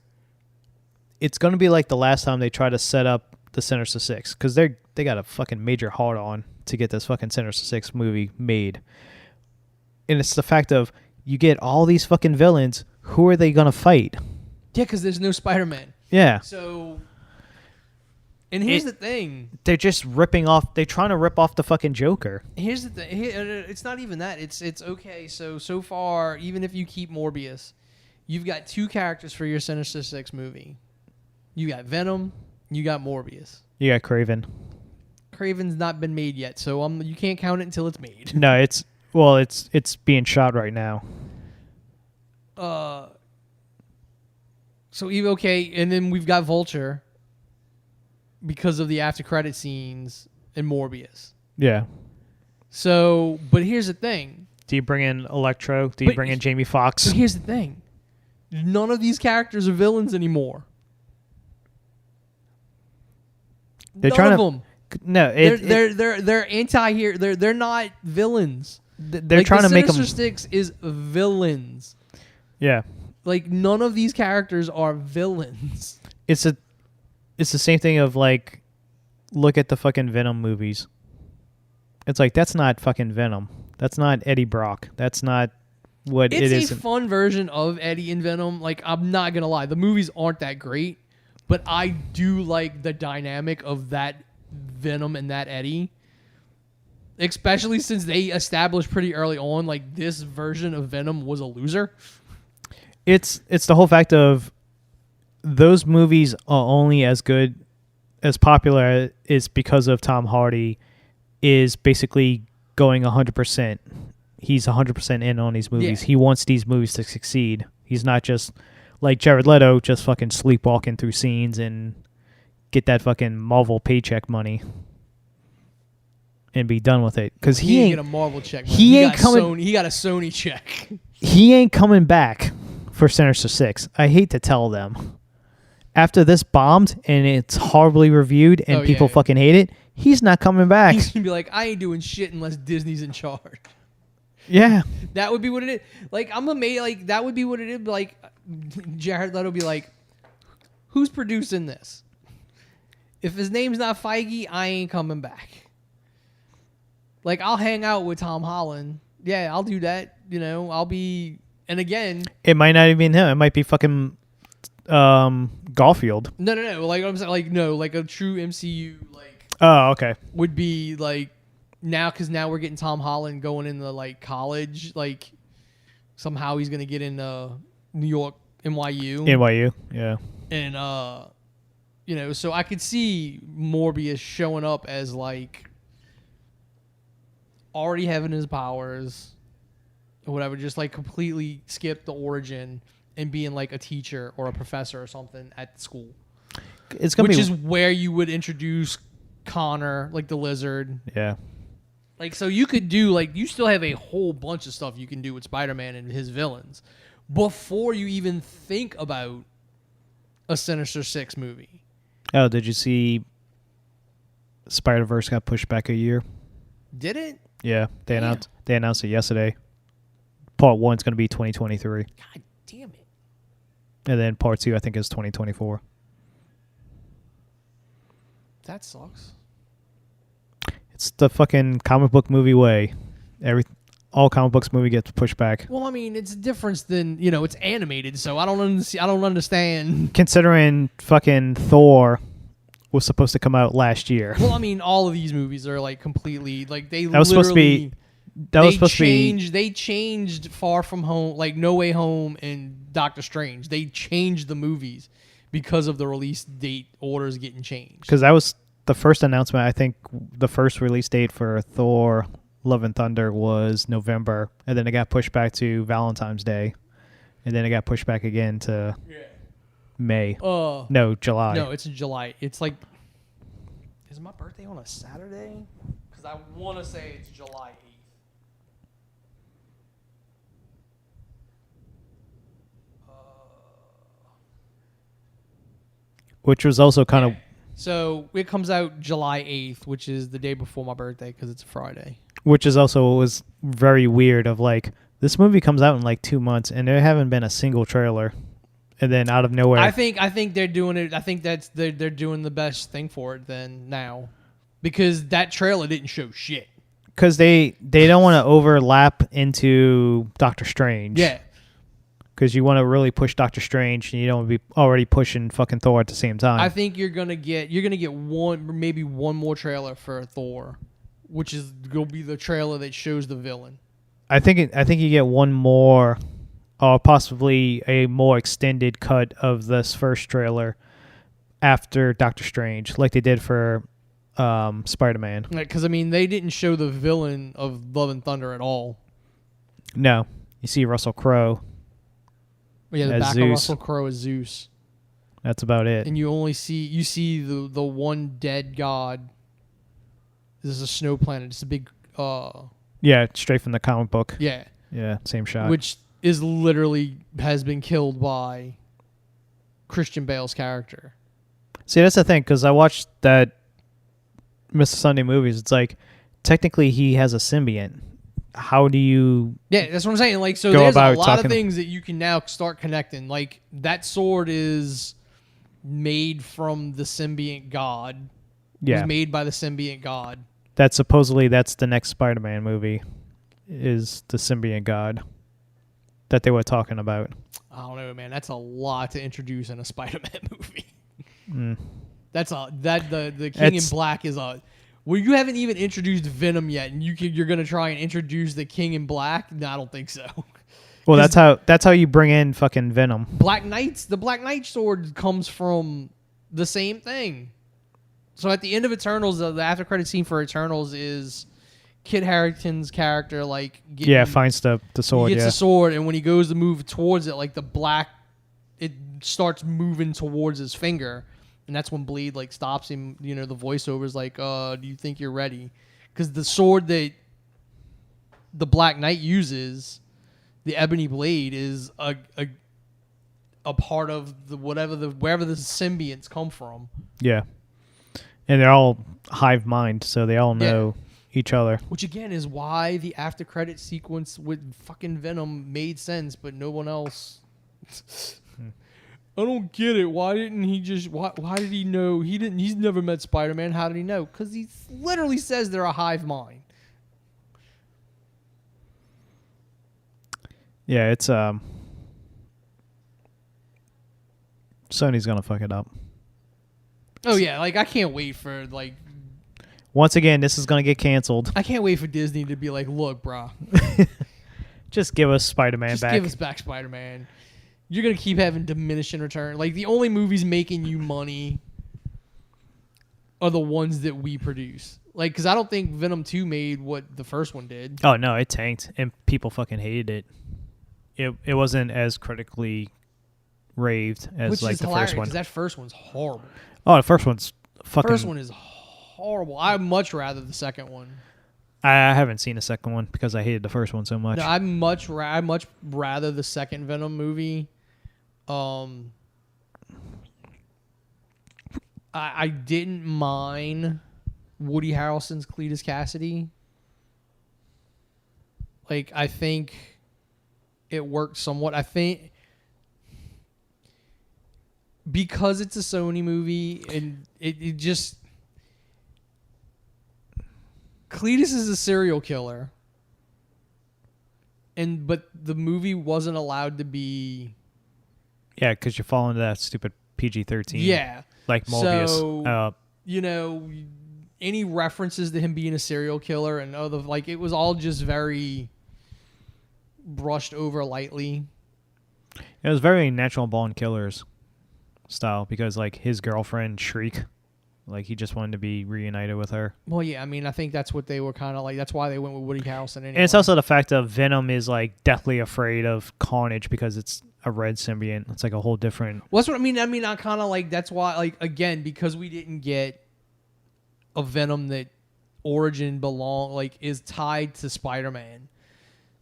Speaker 2: it's going to be like the last time they try to set up the Sinister Six, because they got a fucking major hard on to get this fucking Sinister Six movie made. And it's the fact of you get all these fucking villains, who are they going to fight?
Speaker 1: Yeah, because there's no Spider-Man.
Speaker 2: Yeah.
Speaker 1: So, and here's the thing.
Speaker 2: They're just ripping off, they're trying to rip off the fucking Joker.
Speaker 1: Here's the thing. It's not even that. It's okay. So far, even if you keep Morbius, you've got 2 characters for your Sinister Six movie. You got Venom, you got Morbius.
Speaker 2: You got Craven.
Speaker 1: Craven's not been made yet, so you can't count it until it's made.
Speaker 2: No, it's being shot right now.
Speaker 1: So okay, and then we've got Vulture because of the after credit scenes in Morbius.
Speaker 2: Yeah.
Speaker 1: So, but here's the thing.
Speaker 2: Do you bring in Electro? Do you bring in Jamie Foxx?
Speaker 1: So here's the thing. None of these characters are villains anymore.
Speaker 2: They're
Speaker 1: None
Speaker 2: trying
Speaker 1: of
Speaker 2: to.
Speaker 1: them.
Speaker 2: No,
Speaker 1: They're anti-hero. They're not villains.
Speaker 2: they're trying to make them.
Speaker 1: Sinister Six is villains.
Speaker 2: Yeah.
Speaker 1: Like none of these characters are villains.
Speaker 2: It's the same thing of like, look at the fucking Venom movies. It's like, that's not fucking Venom. That's not Eddie Brock. That's not what it is.
Speaker 1: It's a fun version of Eddie and Venom. Like, I'm not gonna lie, the movies aren't that great, but I do like the dynamic of that Venom and that Eddie. Especially since they established pretty early on, like, this version of Venom was a loser.
Speaker 2: It's the whole fact of those movies are only as good, as popular is because of Tom Hardy is basically going 100%. He's 100% in on these movies.
Speaker 1: Yeah.
Speaker 2: He wants these movies to succeed. He's not just like Jared Leto, just fucking sleepwalking through scenes and get that fucking Marvel paycheck money and be done with it. Because he ain't
Speaker 1: get a Marvel check.
Speaker 2: He ain't coming.
Speaker 1: He got a Sony check.
Speaker 2: He ain't coming back for Sinister Six. I hate to tell them. After this bombed and it's horribly reviewed and people fucking hate it, he's not coming back.
Speaker 1: He's gonna be like, I ain't doing shit unless Disney's in charge.
Speaker 2: Yeah.
Speaker 1: That would be what it is. Like, I'm amazed. Like, that would be what it is. Like, Jared Leto be like, who's producing this? If his name's not Feige, I ain't coming back. Like, I'll hang out with Tom Holland. Yeah, I'll do that. You know, I'll be. And again,
Speaker 2: it might not even be him. It might be fucking Garfield.
Speaker 1: No. Like I'm saying, like no, like a true MCU. Like,
Speaker 2: oh, okay.
Speaker 1: Would be like now because now we're getting Tom Holland going into like college. Like somehow he's gonna get into New York NYU.
Speaker 2: NYU, yeah.
Speaker 1: And you know, so I could see Morbius showing up as like already having his powers or whatever, just like completely skip the origin and being like a teacher or a professor or something at school.
Speaker 2: It's gonna
Speaker 1: which is where you would introduce Connor, like the lizard.
Speaker 2: Yeah.
Speaker 1: Like, so you could do, like, you still have a whole bunch of stuff you can do with Spider-Man and his villains before you even think about a Sinister Six movie.
Speaker 2: Oh, did you see Spider-Verse got pushed back a year?
Speaker 1: Did it?
Speaker 2: Yeah, they announced it yesterday. Part 1's going to be 2023.
Speaker 1: God damn it.
Speaker 2: And then part 2, I think, is 2024.
Speaker 1: That sucks.
Speaker 2: It's the fucking comic book movie way. All comic books movie gets pushed back.
Speaker 1: Well, I mean, it's a difference than, you know, it's animated, so I don't understand.
Speaker 2: Considering fucking Thor was supposed to come out last year.
Speaker 1: Well, I mean, all of these movies are like completely like they
Speaker 2: that was supposed to be.
Speaker 1: They changed Far From Home, like No Way Home and Doctor Strange. They changed the movies because of the release date orders getting changed.
Speaker 2: Because that was the first announcement. I think the first release date for Thor Love and Thunder was November, and then it got pushed back to Valentine's Day, and then it got pushed back again to May. No, July.
Speaker 1: No, it's in July. It's like, is my birthday on a Saturday? Because I want to say it's July 8th.
Speaker 2: Which was also kind of...
Speaker 1: So it comes out July 8th, which is the day before my birthday because it's a Friday.
Speaker 2: Which is also was very weird of like, this movie comes out in like 2 months and there haven't been a single trailer. And then out of nowhere...
Speaker 1: I think they're doing it. I think they're doing the best thing for it then now. Because that trailer didn't show shit.
Speaker 2: Because they don't want to overlap into Doctor Strange.
Speaker 1: Yeah.
Speaker 2: Because you want to really push Doctor Strange, and you don't want to be already pushing fucking Thor at the same time.
Speaker 1: I think you're gonna get maybe one more trailer for Thor, which is gonna be the trailer that shows the villain.
Speaker 2: I think you get one more, or possibly a more extended cut of this first trailer after Doctor Strange, like they did for Spider-Man.
Speaker 1: Because I mean, they didn't show the villain of Love and Thunder at all.
Speaker 2: No, you see Russell Crowe.
Speaker 1: Yeah, the
Speaker 2: as
Speaker 1: back
Speaker 2: Zeus.
Speaker 1: of Russell Crowe is Zeus,
Speaker 2: That's about it.
Speaker 1: and you see the one dead god. This is a snow planet. It's a big
Speaker 2: Yeah, straight from the comic book.
Speaker 1: yeah,
Speaker 2: Yeah, same shot.
Speaker 1: which is literally has been killed by Christian Bale's character.
Speaker 2: See, that's the thing, because I watched that Mr. Sunday movies. It's like, technically he has a symbiont. How do you...
Speaker 1: Yeah, that's what I'm saying. Like, so
Speaker 2: Go
Speaker 1: there's a
Speaker 2: about
Speaker 1: lot of
Speaker 2: talking-
Speaker 1: things that you can now start connecting. Like, that sword is made from the symbiont god. It
Speaker 2: Yeah,
Speaker 1: was made by the symbiont god.
Speaker 2: that's the next Spider-Man movie, is the symbiont god that they were talking about.
Speaker 1: I don't know, man. That's a lot to introduce in a Spider-Man movie.
Speaker 2: Mm.
Speaker 1: That's the King in Black is a... Well, you haven't even introduced Venom yet, and you're gonna try and introduce the King in Black? No, I don't think so.
Speaker 2: Well, that's how you bring in fucking Venom.
Speaker 1: The Black Knight sword comes from the same thing. So at the end of Eternals, the after credit scene for Eternals is Kit Harington's character
Speaker 2: Finds the sword.
Speaker 1: He gets
Speaker 2: Yeah,
Speaker 1: the sword, and when he goes to move towards it, like it starts moving towards his finger. And that's when Bleed stops him. You know, the voiceover's like, "Do you think you're ready?" Because the sword that the Black Knight uses, the Ebony Blade, is a part of wherever the symbionts come from.
Speaker 2: yeah, and they're all hive mind, so they all know each other.
Speaker 1: Which again is why the after credit sequence with fucking Venom made sense, but no one else. I don't get it. Why didn't he just... Why did he know? He's never met Spider-Man. How did he know? Because he literally says they're a hive mind.
Speaker 2: Yeah, it's Sony's gonna fuck it up.
Speaker 1: Oh, yeah. I can't wait for,
Speaker 2: Once again, this is gonna get canceled.
Speaker 1: I can't wait for Disney to be like, look, bro.
Speaker 2: Just give us Spider-Man
Speaker 1: Just
Speaker 2: back.
Speaker 1: give us back Spider-Man. You're going to keep having diminishing return. The only movies making you money are the ones that we produce. Because I don't think Venom 2 made what the first one did.
Speaker 2: Oh, no, it tanked, and people fucking hated it. It wasn't as critically raved as,
Speaker 1: Which is
Speaker 2: the
Speaker 1: hilarious,
Speaker 2: first one.
Speaker 1: because that first one's horrible.
Speaker 2: Oh, the first one's fucking...
Speaker 1: First one is horrible. I'd much rather the second one.
Speaker 2: I haven't seen the second one because I hated the first one so much.
Speaker 1: No, I'd much rather the second Venom movie. I didn't mind Woody Harrelson's Cletus Cassidy. I think it worked somewhat. I think because it's a Sony movie and it just... Cletus is a serial killer. But the movie wasn't allowed to be...
Speaker 2: Yeah, because you're falling into that stupid PG-13.
Speaker 1: Yeah.
Speaker 2: Like Morbius.
Speaker 1: So, any references to him being a serial killer and other... it was all just very brushed over lightly.
Speaker 2: It was very Natural Born Killers style because, his girlfriend, Shriek, he just wanted to be reunited with her.
Speaker 1: Well, yeah, I mean, I think that's what they were kind of that's why they went with Woody Harrelson anyway.
Speaker 2: And it's also the fact that Venom is, deathly afraid of Carnage because it's a red symbiont. It's, a whole different...
Speaker 1: Well, that's what I mean. I kind of that's why, again, because we didn't get a Venom that origin is tied to Spider-Man.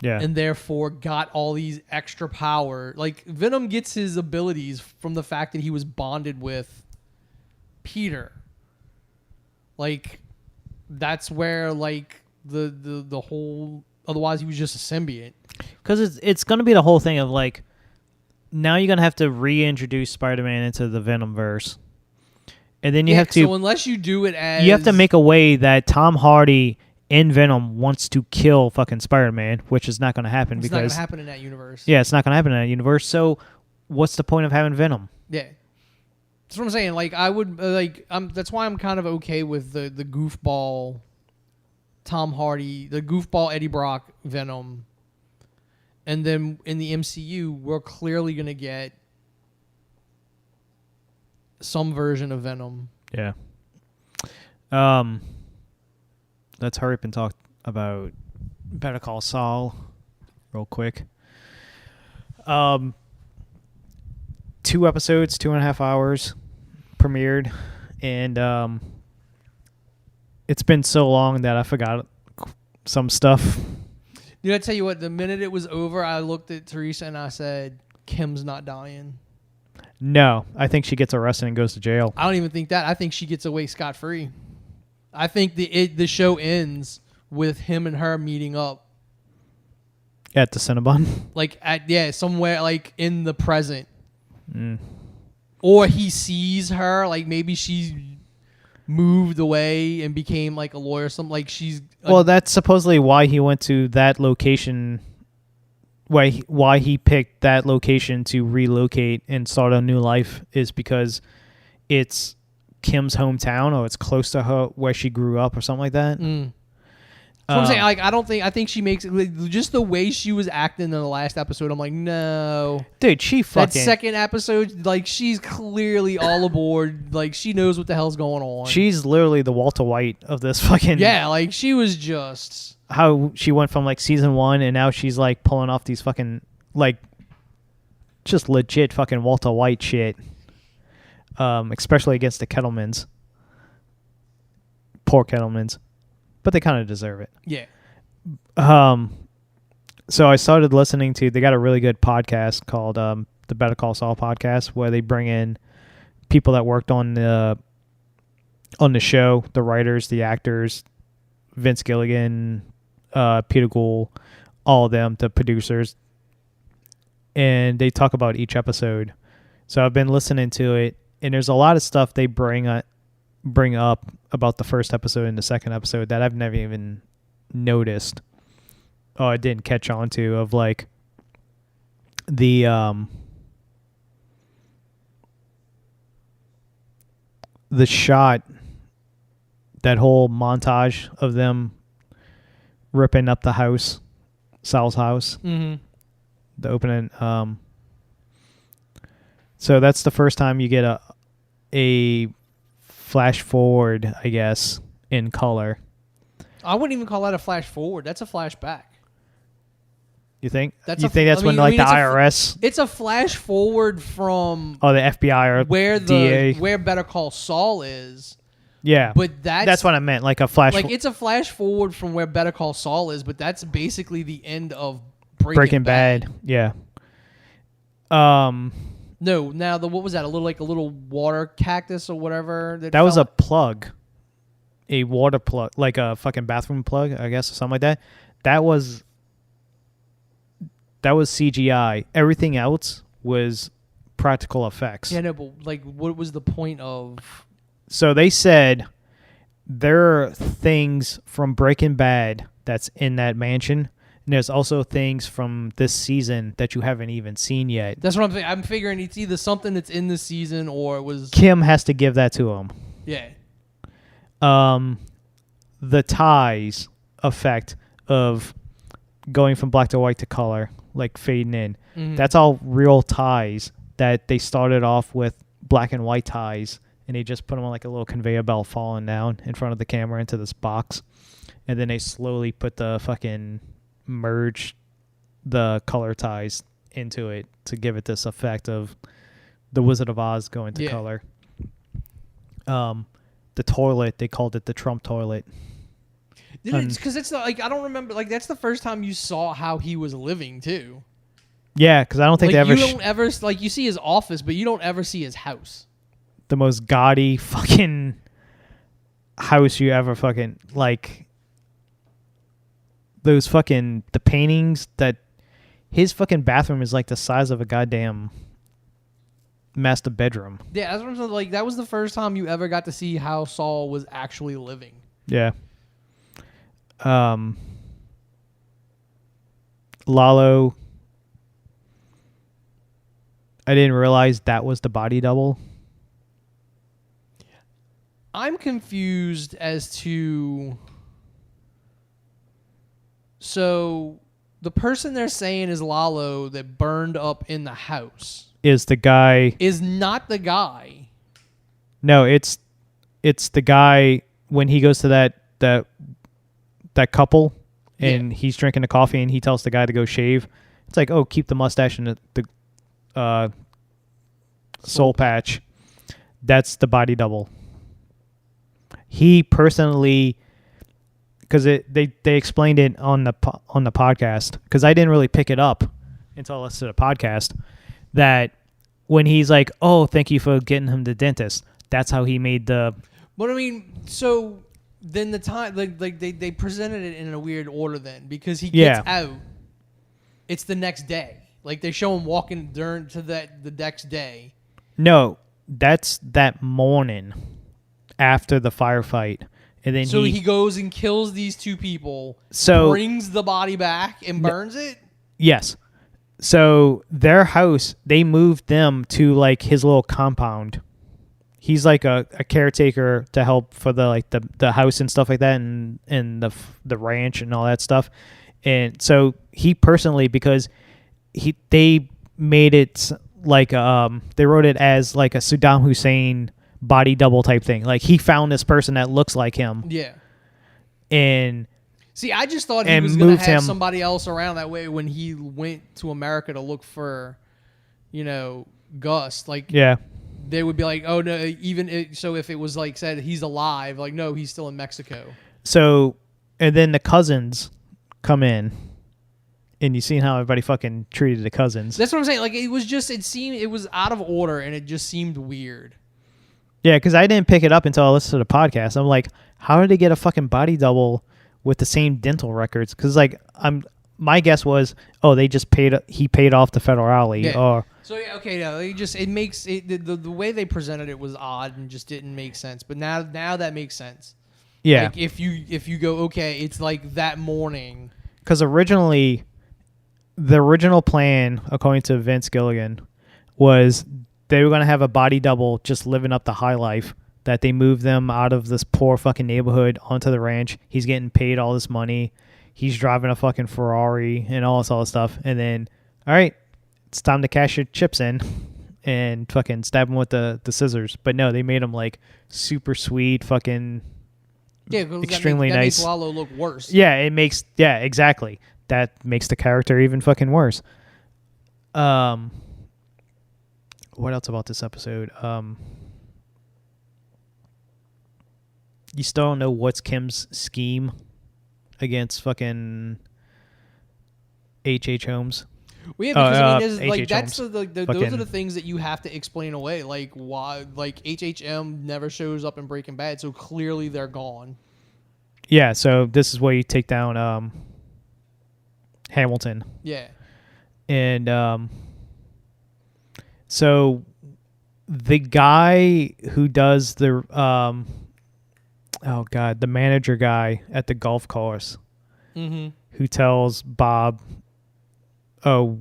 Speaker 2: Yeah.
Speaker 1: And therefore got all these extra power. Venom gets his abilities from the fact that he was bonded with Peter. That's where the whole... Otherwise, he was just a symbiote.
Speaker 2: Because it's going to be the whole thing of now you're going to have to reintroduce Spider-Man into the Venomverse. And then you have to...
Speaker 1: So unless you do it as...
Speaker 2: You have to make a way that Tom Hardy in Venom wants to kill fucking Spider-Man, which is not going to happen
Speaker 1: It's
Speaker 2: because...
Speaker 1: not going to happen in that universe.
Speaker 2: Yeah, it's not going to happen in that universe. So what's the point of having Venom?
Speaker 1: Yeah. That's what I'm saying. I would... that's why I'm kind of okay with the goofball Tom Hardy, the goofball Eddie Brock Venom. And then in the MCU, we're clearly going to get some version of Venom.
Speaker 2: Yeah. Let's hurry up and talk about Better Call Saul real quick. 2 episodes, 2.5 hours premiered, and it's been so long that I forgot some stuff.
Speaker 1: Dude, I tell you what, the minute it was over, I looked at Teresa and I said, Kim's not dying.
Speaker 2: No, I think she gets arrested and goes to jail.
Speaker 1: I don't even think that. I think she gets away scot-free. I think the show ends with him and her meeting up.
Speaker 2: At the Cinnabon?
Speaker 1: Like, somewhere, like, in the present.
Speaker 2: Mm.
Speaker 1: Or he sees her, like, maybe she moved away and became, like, a lawyer or something. Like, she's...
Speaker 2: Well, that's supposedly why he went to that location... Why he picked that location to relocate and start a new life is because it's Kim's hometown, or it's close to her where she grew up, or something like that.
Speaker 1: Mm. So I'm saying, like, I think she makes just the way she was acting in the last episode. I'm like, no,
Speaker 2: dude, she fucking
Speaker 1: that second episode, like, she's clearly all aboard. Like, she knows what the hell's going on.
Speaker 2: She's literally the Walter White of this fucking.
Speaker 1: Yeah, like, she was just.
Speaker 2: How she went from like season 1 and now she's like pulling off these fucking like just legit fucking Walter White shit, especially against the Kettlemans, poor Kettlemans, but they kind of deserve it.
Speaker 1: Yeah.
Speaker 2: So I started listening to. They got a really good podcast called the Better Call Saul podcast, where they bring in people that worked on the show, the writers, the actors, Vince Gilligan, Peter Gould, all of them, the producers, and they talk about each episode. So I've been listening to it, and there's a lot of stuff they bring up about the first episode and the second episode that I've never even noticed. Oh, I didn't catch on to, of like the shot, that whole montage of them ripping up the house, Sal's house.
Speaker 1: Mm-hmm.
Speaker 2: The opening. So that's the first time you get a flash forward, I guess, in color.
Speaker 1: I wouldn't even call that a flash forward. That's a flashback.
Speaker 2: You think?
Speaker 1: That's
Speaker 2: when like the IRS?
Speaker 1: It's a flash forward from
Speaker 2: the FBI or
Speaker 1: where
Speaker 2: DA.
Speaker 1: Where Better Call Saul is.
Speaker 2: Yeah,
Speaker 1: but that's
Speaker 2: what I meant. Like a flash.
Speaker 1: Like it's a flash forward from where Better Call Saul is, but that's basically the end of Breaking
Speaker 2: Bad. Yeah. No.
Speaker 1: Now what was that? A little water cactus or whatever.
Speaker 2: That was a plug, a water plug, like a fucking bathroom plug, I guess, or something like that. That was CGI. Everything else was practical effects.
Speaker 1: Yeah, no, but like, what was the point of?
Speaker 2: So they said there are things from Breaking Bad that's in that mansion, and there's also things from this season that you haven't even seen yet.
Speaker 1: That's what I'm figuring it's either something that's in the season or it was...
Speaker 2: Kim has to give that to him.
Speaker 1: Yeah.
Speaker 2: The ties effect of going from black to white to color, like fading in, that's all real ties that they started off with black and white ties, and they just put them on like a little conveyor belt falling down in front of the camera into this box. And then they slowly put the fucking merge the color ties into it to give it this effect of the Wizard of Oz going to color. The toilet, they called it the Trump toilet.
Speaker 1: Because it's like, I don't remember, like, that's the first time you saw how he was living too.
Speaker 2: Yeah, because I don't think
Speaker 1: like,
Speaker 2: they ever...
Speaker 1: You don't ever, like, you see his office, but you don't ever see his house.
Speaker 2: The most gaudy fucking house you ever fucking... Like, those fucking... The paintings that... His fucking bathroom is like the size of a goddamn master bedroom.
Speaker 1: Yeah, that's what I'm saying. Like, that was the first time you ever got to see how Saul was actually living.
Speaker 2: Yeah. Lalo... I didn't realize that was the body double.
Speaker 1: I'm confused as to... So, the person they're saying is Lalo that burned up in the house...
Speaker 2: Is the guy...
Speaker 1: Is not the guy.
Speaker 2: No, it's the guy when he goes to that couple and he's drinking the coffee and he tells the guy to go shave. It's like, oh, keep the mustache and the soul patch. That's the body double. He personally, because they explained it on the podcast, because I didn't really pick it up until I listened to the podcast, that when he's like, oh, thank you for getting him the dentist, that's how he made the...
Speaker 1: But I mean, so then the time, like they presented it in a weird order then, because he gets out. It's the next day. Like they show him walking during to the next day.
Speaker 2: No, that's that morning after the firefight. And then
Speaker 1: he goes and kills these two people, brings the body back and burns it?
Speaker 2: Yes. So their house, they moved them to like his little compound. He's like a caretaker to help for the house and stuff like that, and the ranch and all that stuff. And so he personally, because they made it like they wrote it as like a Saddam Hussein body double type thing. Like he found this person that looks like him.
Speaker 1: Yeah.
Speaker 2: And
Speaker 1: see, I just thought he was going to have somebody else around that way when he went to America to look for, Gus. Like,
Speaker 2: yeah.
Speaker 1: They would be like, oh, no, so if it was like said he's alive, like, no, he's still in Mexico.
Speaker 2: So, and then the cousins come in, and you seen how everybody fucking treated the cousins.
Speaker 1: That's what I'm saying. Like, it was out of order, and it just seemed weird.
Speaker 2: Yeah, because I didn't pick it up until I listened to the podcast. I'm like, how did they get a fucking body double with the same dental records? Because, like, my guess was, oh, they just he paid off the federale.
Speaker 1: Yeah.
Speaker 2: Or
Speaker 1: so yeah, okay, no, it makes it the way they presented it was odd and just didn't make sense. But now that makes sense.
Speaker 2: Yeah.
Speaker 1: Like if you go, okay, it's like that morning.
Speaker 2: Because originally, the original plan, according to Vince Gilligan, was they were going to have a body double just living up the high life, that they moved them out of this poor fucking neighborhood onto the ranch. He's getting paid all this money. He's driving a fucking Ferrari and all this stuff. And then, all right, it's time to cash your chips in and fucking stab him with the scissors. But no, they made him like super sweet, fucking extremely
Speaker 1: that
Speaker 2: nice.
Speaker 1: Makes Lalo look worse.
Speaker 2: Yeah, exactly. That makes the character even fucking worse. What else about this episode? You still don't know what's Kim's scheme against fucking H.H. Holmes.
Speaker 1: Well, yeah, because
Speaker 2: H.H.
Speaker 1: that's
Speaker 2: Holmes.
Speaker 1: those are the things that you have to explain away. Like why, like HHM never shows up in Breaking Bad, so clearly they're gone.
Speaker 2: Yeah, so this is where you take down Hamilton.
Speaker 1: Yeah,
Speaker 2: and so the guy who does the the manager guy at the golf course, who tells Bob, oh,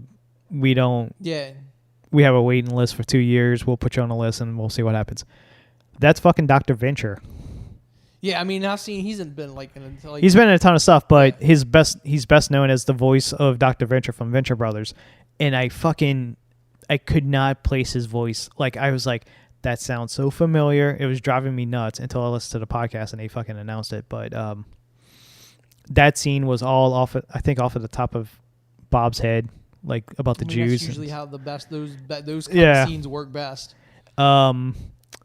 Speaker 2: we have a waiting list for 2 years. We'll put you on a list and we'll see what happens. That's fucking Dr. Venture.
Speaker 1: Yeah, I mean, I've seen he's been
Speaker 2: he's been in a ton of stuff, but he's best known as the voice of Dr. Venture from Venture Brothers. And I could not place his voice. Like, I was like, that sounds so familiar. It was driving me nuts until I listened to the podcast and they fucking announced it. But that scene was all off of the top of Bob's head, like about the Jews.
Speaker 1: That's usually how the best those kind of scenes work best.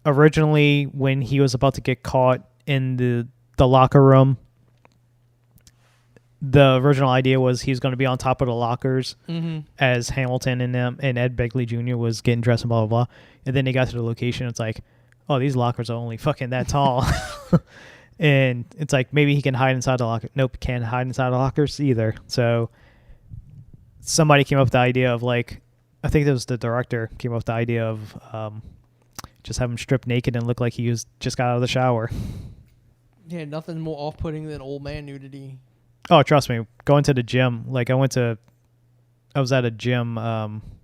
Speaker 2: Originally, when he was about to get caught in the locker room, the original idea was he was going to be on top of the lockers as Hamilton and them, and Ed Begley Jr. was getting dressed and blah, blah, blah. And then they got to the location. It's like, oh, these lockers are only fucking that tall. And it's like, maybe he can hide inside the locker. Nope, can't hide inside the lockers either. So somebody came up with the idea of, like, I think it was the director came up with the idea of just have him stripped naked and look like he just got out of the shower.
Speaker 1: Yeah, nothing more off-putting than old man nudity.
Speaker 2: Oh, trust me, going to the gym, like I was at a gym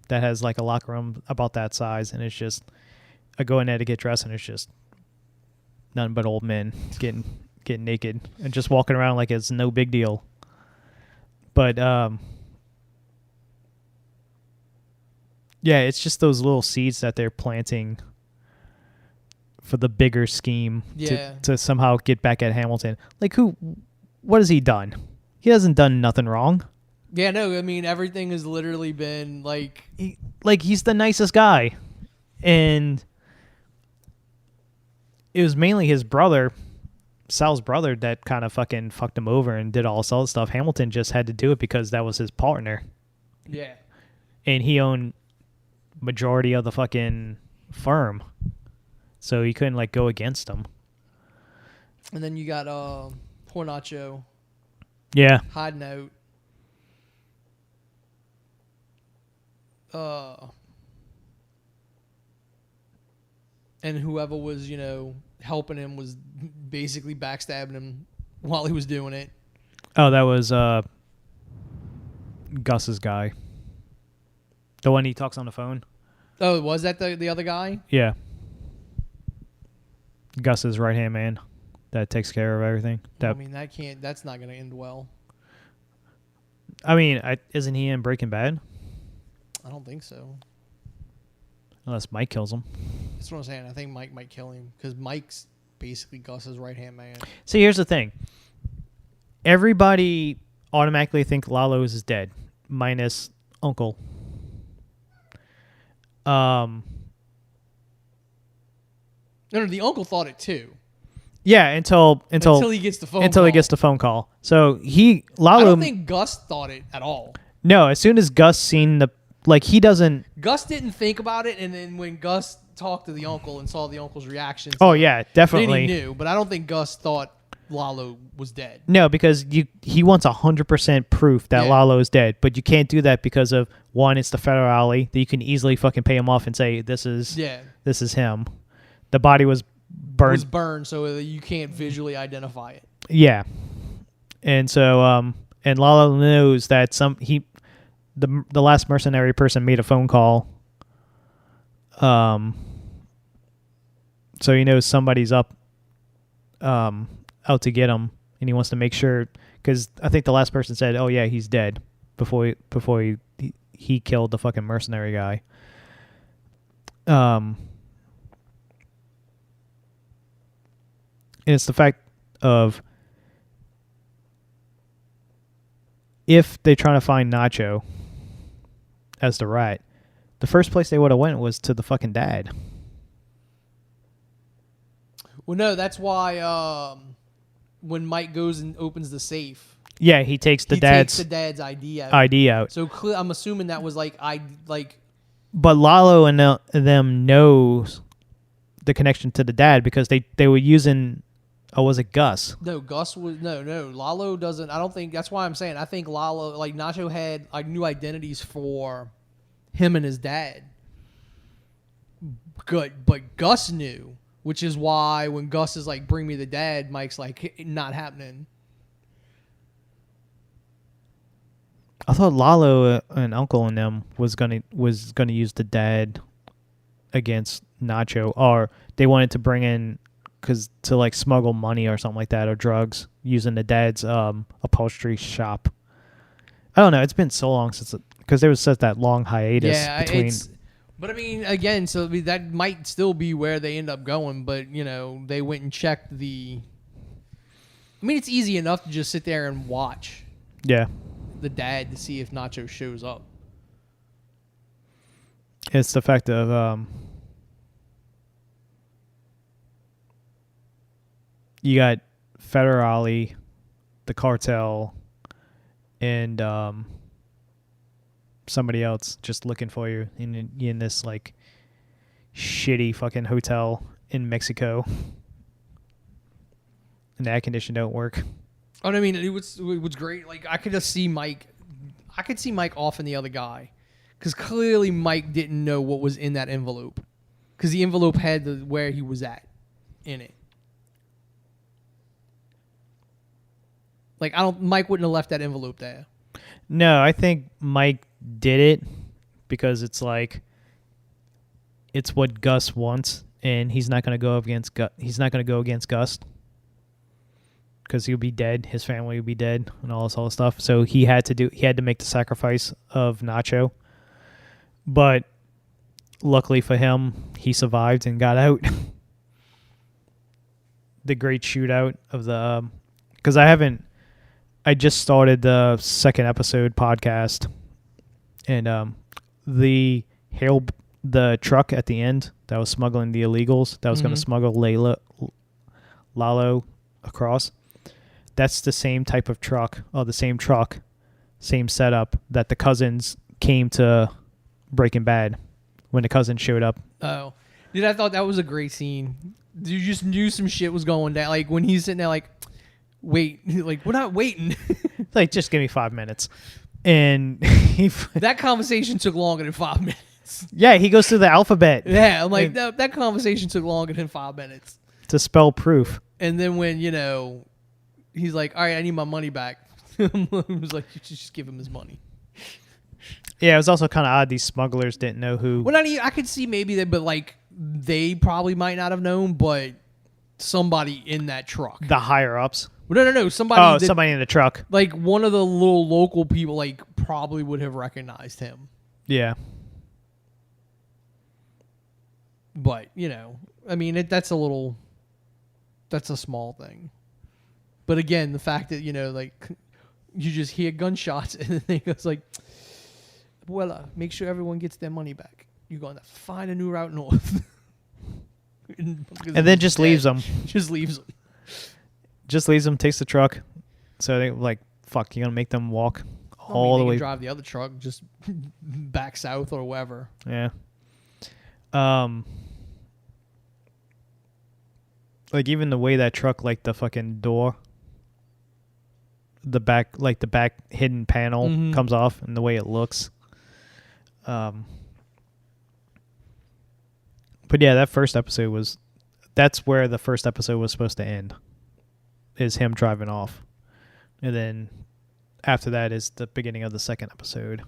Speaker 2: that has like a locker room about that size, and it's just, I go in there to get dressed, and it's just nothing but old men getting naked and just walking around like it's no big deal. But yeah, it's just those little seeds that they're planting for the bigger scheme
Speaker 1: Yeah.
Speaker 2: to somehow get back at Hamilton. Like, what has he done? He hasn't done nothing wrong.
Speaker 1: Yeah, no, I mean, everything has literally been like...
Speaker 2: He's the nicest guy. And it was mainly his brother, Sal's brother, that kind of fucking fucked him over and did all this other stuff. Hamilton just had to do it because that was his partner.
Speaker 1: Yeah.
Speaker 2: And he owned majority of the fucking firm. So he couldn't, like, go against him.
Speaker 1: And then you got poor Nacho
Speaker 2: Yeah.
Speaker 1: hiding out. And whoever was, helping him was basically backstabbing him while he was doing it.
Speaker 2: Oh, that was Gus's guy. The one he talks on the phone?
Speaker 1: Oh, was that the other guy?
Speaker 2: Yeah. Gus's right-hand man that takes care of everything.
Speaker 1: I mean, that's not going to end well.
Speaker 2: I mean, isn't he in Breaking Bad?
Speaker 1: I don't think so.
Speaker 2: Unless Mike kills him.
Speaker 1: That's what I'm saying. I think Mike might kill him because Mike's basically Gus's right-hand man.
Speaker 2: See, here's the thing. Everybody automatically think Lalo is dead, minus Uncle.
Speaker 1: No, the uncle thought it too.
Speaker 2: Yeah, until
Speaker 1: he gets the phone
Speaker 2: he gets the phone call. So Lalo.
Speaker 1: I don't think Gus thought it at all.
Speaker 2: No, as soon as Gus seen he doesn't.
Speaker 1: Gus didn't think about it, and then when Gus talked to the uncle and saw the uncle's reaction,
Speaker 2: Oh yeah, definitely.
Speaker 1: then he knew. But I don't think Gus thought Lalo was dead.
Speaker 2: No, because he wants 100% proof that Lalo is dead, but you can't do that because of one, it's the federale that you can easily fucking pay him off and say this is him. The body was burned.
Speaker 1: It was burned, so you can't visually identify it.
Speaker 2: Yeah, and so and Lalo knows that the last mercenary person made a phone call. So he knows somebody's up, out to get him, and he wants to make sure, because I think the last person said, "Oh yeah, he's dead," before he killed the fucking mercenary guy. And it's the fact of if they're trying to find Nacho as the rat, the first place they would have went was to the fucking dad.
Speaker 1: Well, no, that's why when Mike goes and opens the safe,
Speaker 2: yeah, he takes the dad's
Speaker 1: ID out.
Speaker 2: So
Speaker 1: I'm assuming that was
Speaker 2: But Lalo and them knows the connection to the dad because they were using. Oh, was it Gus?
Speaker 1: No, Gus was no. Lalo doesn't. I don't think that's why I'm saying. I think Lalo, Nacho had new identities for him and his dad. Good, but Gus knew, which is why when Gus is like, "Bring me the dad," Mike's like, "Not happening."
Speaker 2: I thought Lalo and Uncle and them was gonna use the dad against Nacho, or they wanted to bring in to smuggle money or something like that, or drugs using the dad's upholstery shop. I don't know. It's been so long because there was such that long hiatus between.
Speaker 1: But I mean, again, so that might still be where they end up going. But they went and checked the. I mean, it's easy enough to just sit there and watch.
Speaker 2: Yeah.
Speaker 1: The dad to see if Nacho shows up.
Speaker 2: It's the fact of you got Federale, the cartel, and somebody else just looking for you in this shitty fucking hotel in Mexico, and the air condition don't work.
Speaker 1: I mean, it was great. I could just see Mike. I could see Mike off in the other guy, because clearly Mike didn't know what was in that envelope, because the envelope had where he was at in it. Mike wouldn't have left that envelope there.
Speaker 2: No, I think Mike did it because it's what Gus wants, and he's not going to go against Gus because he'll be dead. His family will be dead, and all this stuff. So he had to make the sacrifice of Nacho. But luckily for him, he survived and got out. the great shootout of the because I just started the second episode podcast, and the truck at the end that was smuggling the illegals that was going to smuggle Lalo across. That's the same type of truck, the same setup that the cousins came to Breaking Bad when the cousins showed up.
Speaker 1: Oh, dude, I thought that was a great scene. You just knew some shit was going down. Like when he's sitting there, like, wait, like we're not waiting.
Speaker 2: Like, just give me 5 minutes, and
Speaker 1: that conversation took longer than 5 minutes.
Speaker 2: Yeah, he goes through the alphabet.
Speaker 1: Yeah, I'm like that conversation took longer than 5 minutes
Speaker 2: to spell proof.
Speaker 1: And then when he's like, all right, I need my money back. He was like, you just give him his money.
Speaker 2: Yeah, it was also kind of odd these smugglers didn't know who.
Speaker 1: Well, I could see maybe that, but like they probably might not have known, but somebody in that truck.
Speaker 2: The higher ups.
Speaker 1: No.
Speaker 2: Somebody in the truck.
Speaker 1: Like one of the little local people, like probably would have recognized him.
Speaker 2: Yeah.
Speaker 1: But I mean, that's a small thing. But again, the fact that like you just hear gunshots and then it goes like, well, make sure everyone gets their money back. You're going to find a new route north.
Speaker 2: And then just leaves them.
Speaker 1: Just leaves them.
Speaker 2: Just leaves them, takes the truck. So they like, fuck, you're going to make them walk all the way.
Speaker 1: Drive the other truck just back south or wherever.
Speaker 2: Yeah. Like even the way that truck, like the fucking door, the back hidden panel comes off and the way it looks. But yeah, that's where the first episode was supposed to end, is him driving off. And then after that is the beginning of the second episode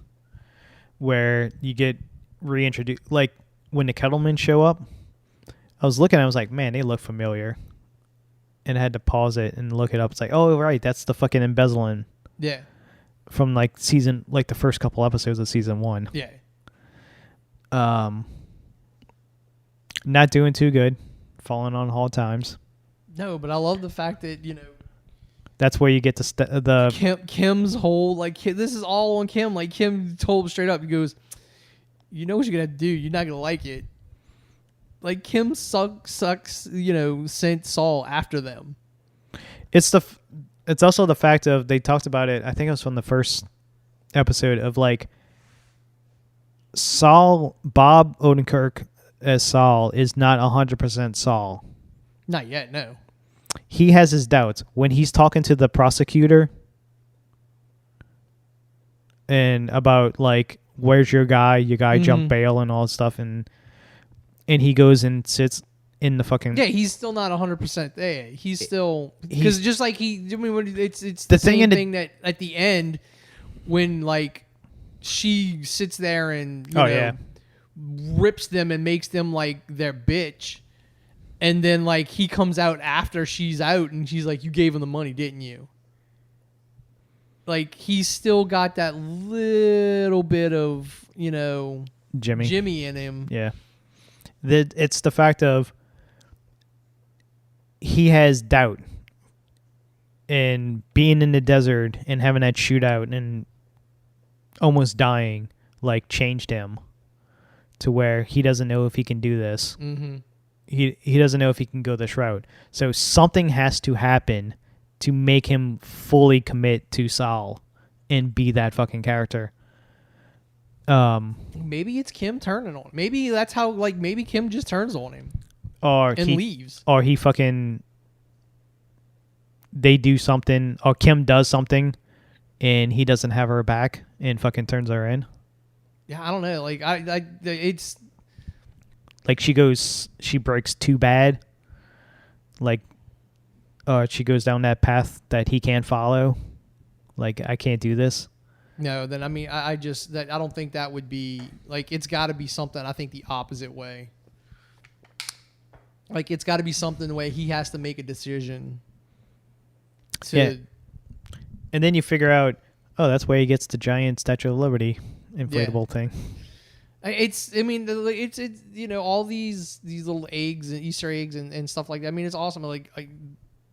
Speaker 2: where you get reintroduced. Like when the Kettlemen show up, I was looking, I was like, man, they look familiar. And I had to pause it and look it up. It's like, oh, right, that's the fucking embezzling.
Speaker 1: Yeah.
Speaker 2: From like the first couple episodes of season 1.
Speaker 1: Yeah.
Speaker 2: Not doing too good. Falling on hard times.
Speaker 1: No, but I love the fact that,
Speaker 2: that's where you get the
Speaker 1: Kim's whole, like, this is all on Kim. Like, Kim told him straight up, he goes, you know what you're going to do. You're not going to like it. Like, Kim sucks, sent Saul after them.
Speaker 2: It's also the fact of, they talked about it, I think it was from the first episode, of like Saul, Bob Odenkirk as Saul is not 100% Saul.
Speaker 1: Not yet, no.
Speaker 2: He has his doubts. When he's talking to the prosecutor and about like, where's your guy jumped bail and all that stuff, and he goes and sits in the fucking...
Speaker 1: Yeah, he's still not 100% there. He's still... Because just like it's the same thing that at the end when like she sits there and rips them and makes them like their bitch, and then like he comes out after she's out and she's like, you gave him the money, didn't you? Like he's still got that little bit of Jimmy in him.
Speaker 2: Yeah. It's the fact of he has doubt, and being in the desert and having that shootout and almost dying like changed him to where he doesn't know if he can do this. Mm-hmm. He doesn't know if he can go this route. So something has to happen to make him fully commit to Saul and be that fucking character.
Speaker 1: Maybe it's Kim turning on him. Maybe that's how, like, maybe Kim just turns on him and leaves.
Speaker 2: Or he fucking, they do something, or Kim does something and he doesn't have her back and fucking turns her in.
Speaker 1: Yeah, I don't know. Like, it's
Speaker 2: like she breaks too bad. Like, she goes down that path that he can't follow. Like, I can't do this.
Speaker 1: No, then I mean, I don't think that would be, like, it's got to be something, I think, the opposite way. Like, it's got to be something the way he has to make a decision.
Speaker 2: And then you figure out, oh, that's where he gets the giant Statue of Liberty inflatable thing.
Speaker 1: I mean, it's all these little eggs and Easter eggs and stuff like that. I mean, it's awesome. Like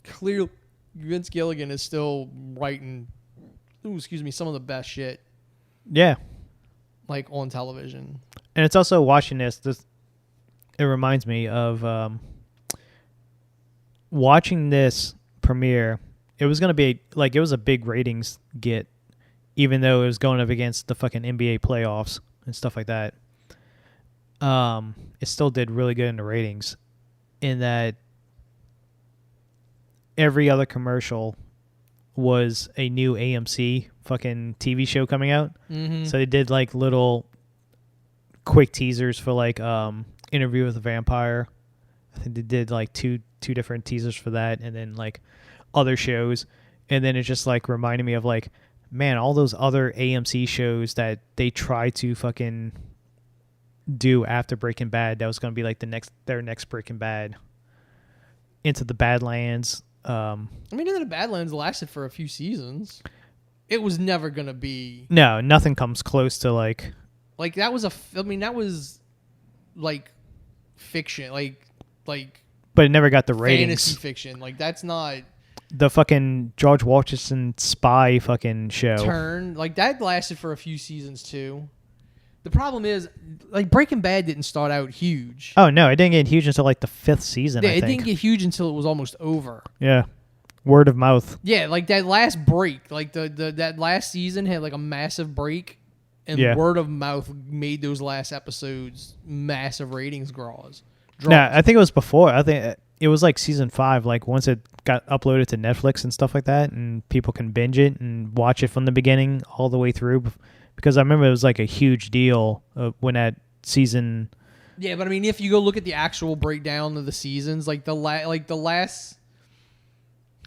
Speaker 1: clearly, Vince Gilligan is still writing. Some of the best shit.
Speaker 2: Yeah.
Speaker 1: Like on television.
Speaker 2: And it's also watching this. It reminds me of watching this premiere. It was gonna be it was a big ratings get, even though it was going up against the fucking NBA playoffs and stuff like that. It still did really good in the ratings, in that every other commercial was a new AMC fucking TV show coming out.
Speaker 1: Mm-hmm.
Speaker 2: So they did little quick teasers for Interview with a Vampire. I think they did two different teasers for that, and then other shows. And then it just reminded me of man, all those other AMC shows that they try to fucking do after Breaking Bad. That was going to be their next Breaking Bad. Into the Badlands.
Speaker 1: I mean, Into the Badlands lasted for a few seasons. It was never going to be...
Speaker 2: No, nothing comes close to
Speaker 1: that was that was fiction,
Speaker 2: but it never got the ratings.
Speaker 1: Fantasy fiction. That's not...
Speaker 2: The fucking George Washington spy fucking show.
Speaker 1: That lasted for a few seasons too. The problem is, Breaking Bad didn't start out huge.
Speaker 2: Oh no, it didn't get huge until the 5th season.
Speaker 1: Yeah,
Speaker 2: I
Speaker 1: it
Speaker 2: think.
Speaker 1: didn't get huge until it was almost over.
Speaker 2: Yeah, word of mouth.
Speaker 1: Yeah, that last break, that last season had a massive break, and word of mouth made those last episodes massive ratings draws.
Speaker 2: No, I think it was before. I think it was season 5. Once it got uploaded to Netflix and stuff like that, and people can binge it and watch it from the beginning all the way through. Because I remember it was a huge deal when that season.
Speaker 1: Yeah, but I mean, if you go look at the actual breakdown of the seasons, the last.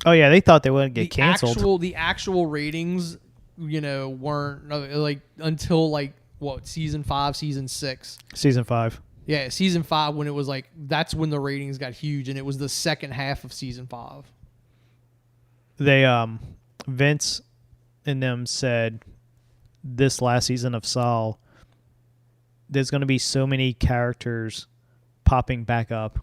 Speaker 2: Oh yeah, they thought they wouldn't get canceled.
Speaker 1: The actual ratings, weren't until season 5, season 6.
Speaker 2: Season 5.
Speaker 1: Yeah, season 5 when it was that's when the ratings got huge, and it was the second half of season 5.
Speaker 2: They Vince and them said this last season of Saul, there's going to be so many characters popping back up.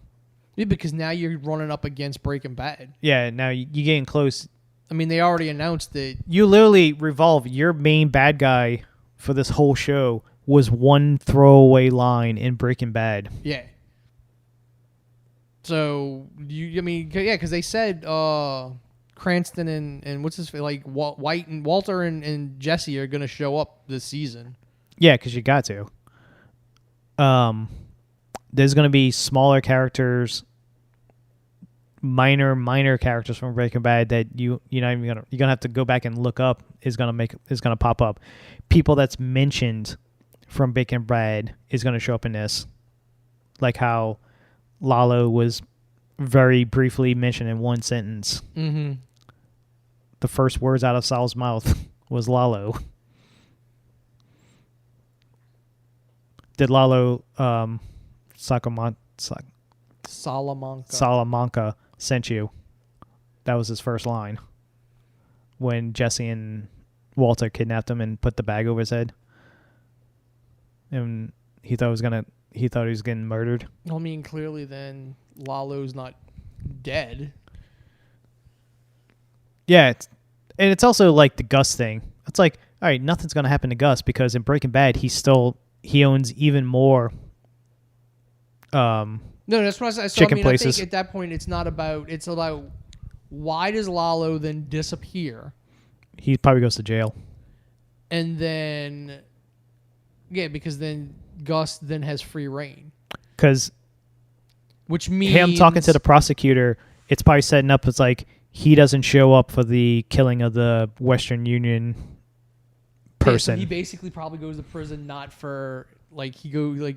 Speaker 1: Yeah, because now you're running up against Breaking Bad.
Speaker 2: Yeah, now you're getting close.
Speaker 1: I mean, they already announced that
Speaker 2: you literally revolve your main bad guy for this whole show was one throwaway line in Breaking Bad.
Speaker 1: Yeah. So because they said Cranston and what's his White and Walter and Jesse are gonna show up this season.
Speaker 2: Yeah, because you got to. There's gonna be smaller characters, minor characters from Breaking Bad that you're gonna have to go back and look up is gonna pop up. People that's mentioned from Breaking Bad is gonna show up in this, like how Lalo was very briefly mentioned in one sentence.
Speaker 1: Mm-hmm.
Speaker 2: The first words out of Saul's mouth was Lalo. Did Lalo Salamanca sent you? That was his first line when Jesse and Walter kidnapped him and put the bag over his head, and he thought he was getting murdered.
Speaker 1: I mean, clearly then Lalo's not dead.
Speaker 2: Yeah, it's also the Gus thing. It's all right, nothing's gonna happen to Gus because in Breaking Bad he owns even more.
Speaker 1: No, that's what I said.
Speaker 2: Chicken places.
Speaker 1: I think at that point it's about why does Lalo then disappear?
Speaker 2: He probably goes to jail.
Speaker 1: And then, yeah, because then Gus then has free reign. Which means
Speaker 2: him talking to the prosecutor, it's probably setting up as he doesn't show up for the killing of the Western Union person.
Speaker 1: Yeah, so he basically probably goes to prison not for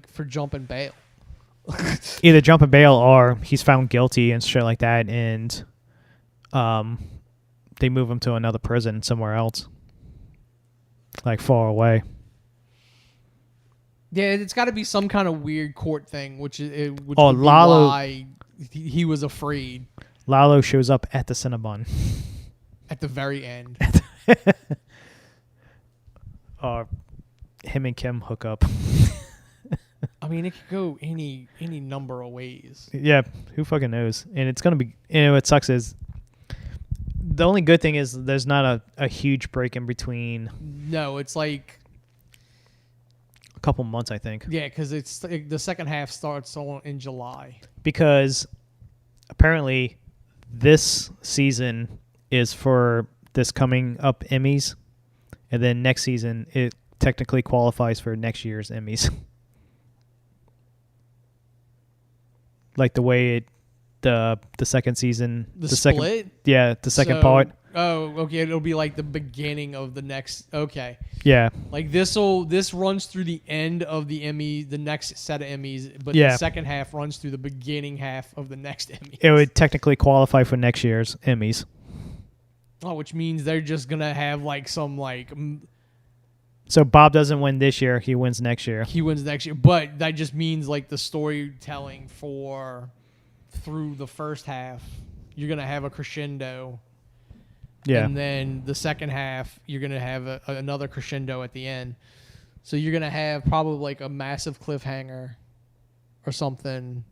Speaker 1: for jumping bail.
Speaker 2: Either jumping bail or he's found guilty and shit like that, and they move him to another prison somewhere else, far away.
Speaker 1: Yeah, it's got to be some kind of weird court thing, which
Speaker 2: Lalo,
Speaker 1: why he was afraid.
Speaker 2: Lalo shows up at the Cinnabon.
Speaker 1: At the very end.
Speaker 2: Or him and Kim hook up.
Speaker 1: I mean, it could go any number of ways.
Speaker 2: Yeah, who fucking knows? And it's gonna be. What sucks is the only good thing is there's not a huge break in between.
Speaker 1: No, it's like
Speaker 2: A couple months, I think.
Speaker 1: yeah, because it's the second half starts in July.
Speaker 2: Because apparently this season is for this coming up Emmys, and then next season it technically qualifies for next year's Emmys. Like the way the second season,
Speaker 1: The
Speaker 2: second,
Speaker 1: split?
Speaker 2: yeah, the second
Speaker 1: So-
Speaker 2: part,
Speaker 1: Oh, okay. It'll be like the beginning of the next. Okay,
Speaker 2: yeah,
Speaker 1: like this runs through the end of the Emmy, the next set of Emmys, but
Speaker 2: Yeah.
Speaker 1: the second half runs through the beginning half of the next Emmy.
Speaker 2: it would technically qualify for next year's Emmys.
Speaker 1: Oh, which means they're just gonna have like some like
Speaker 2: So Bob doesn't win this year; he wins next year.
Speaker 1: he wins next year, but that just means like the storytelling through the first half, you're gonna have a crescendo.
Speaker 2: Yeah,
Speaker 1: And then the second half, you're going to have another crescendo at the end. So you're going to have probably like a massive cliffhanger or something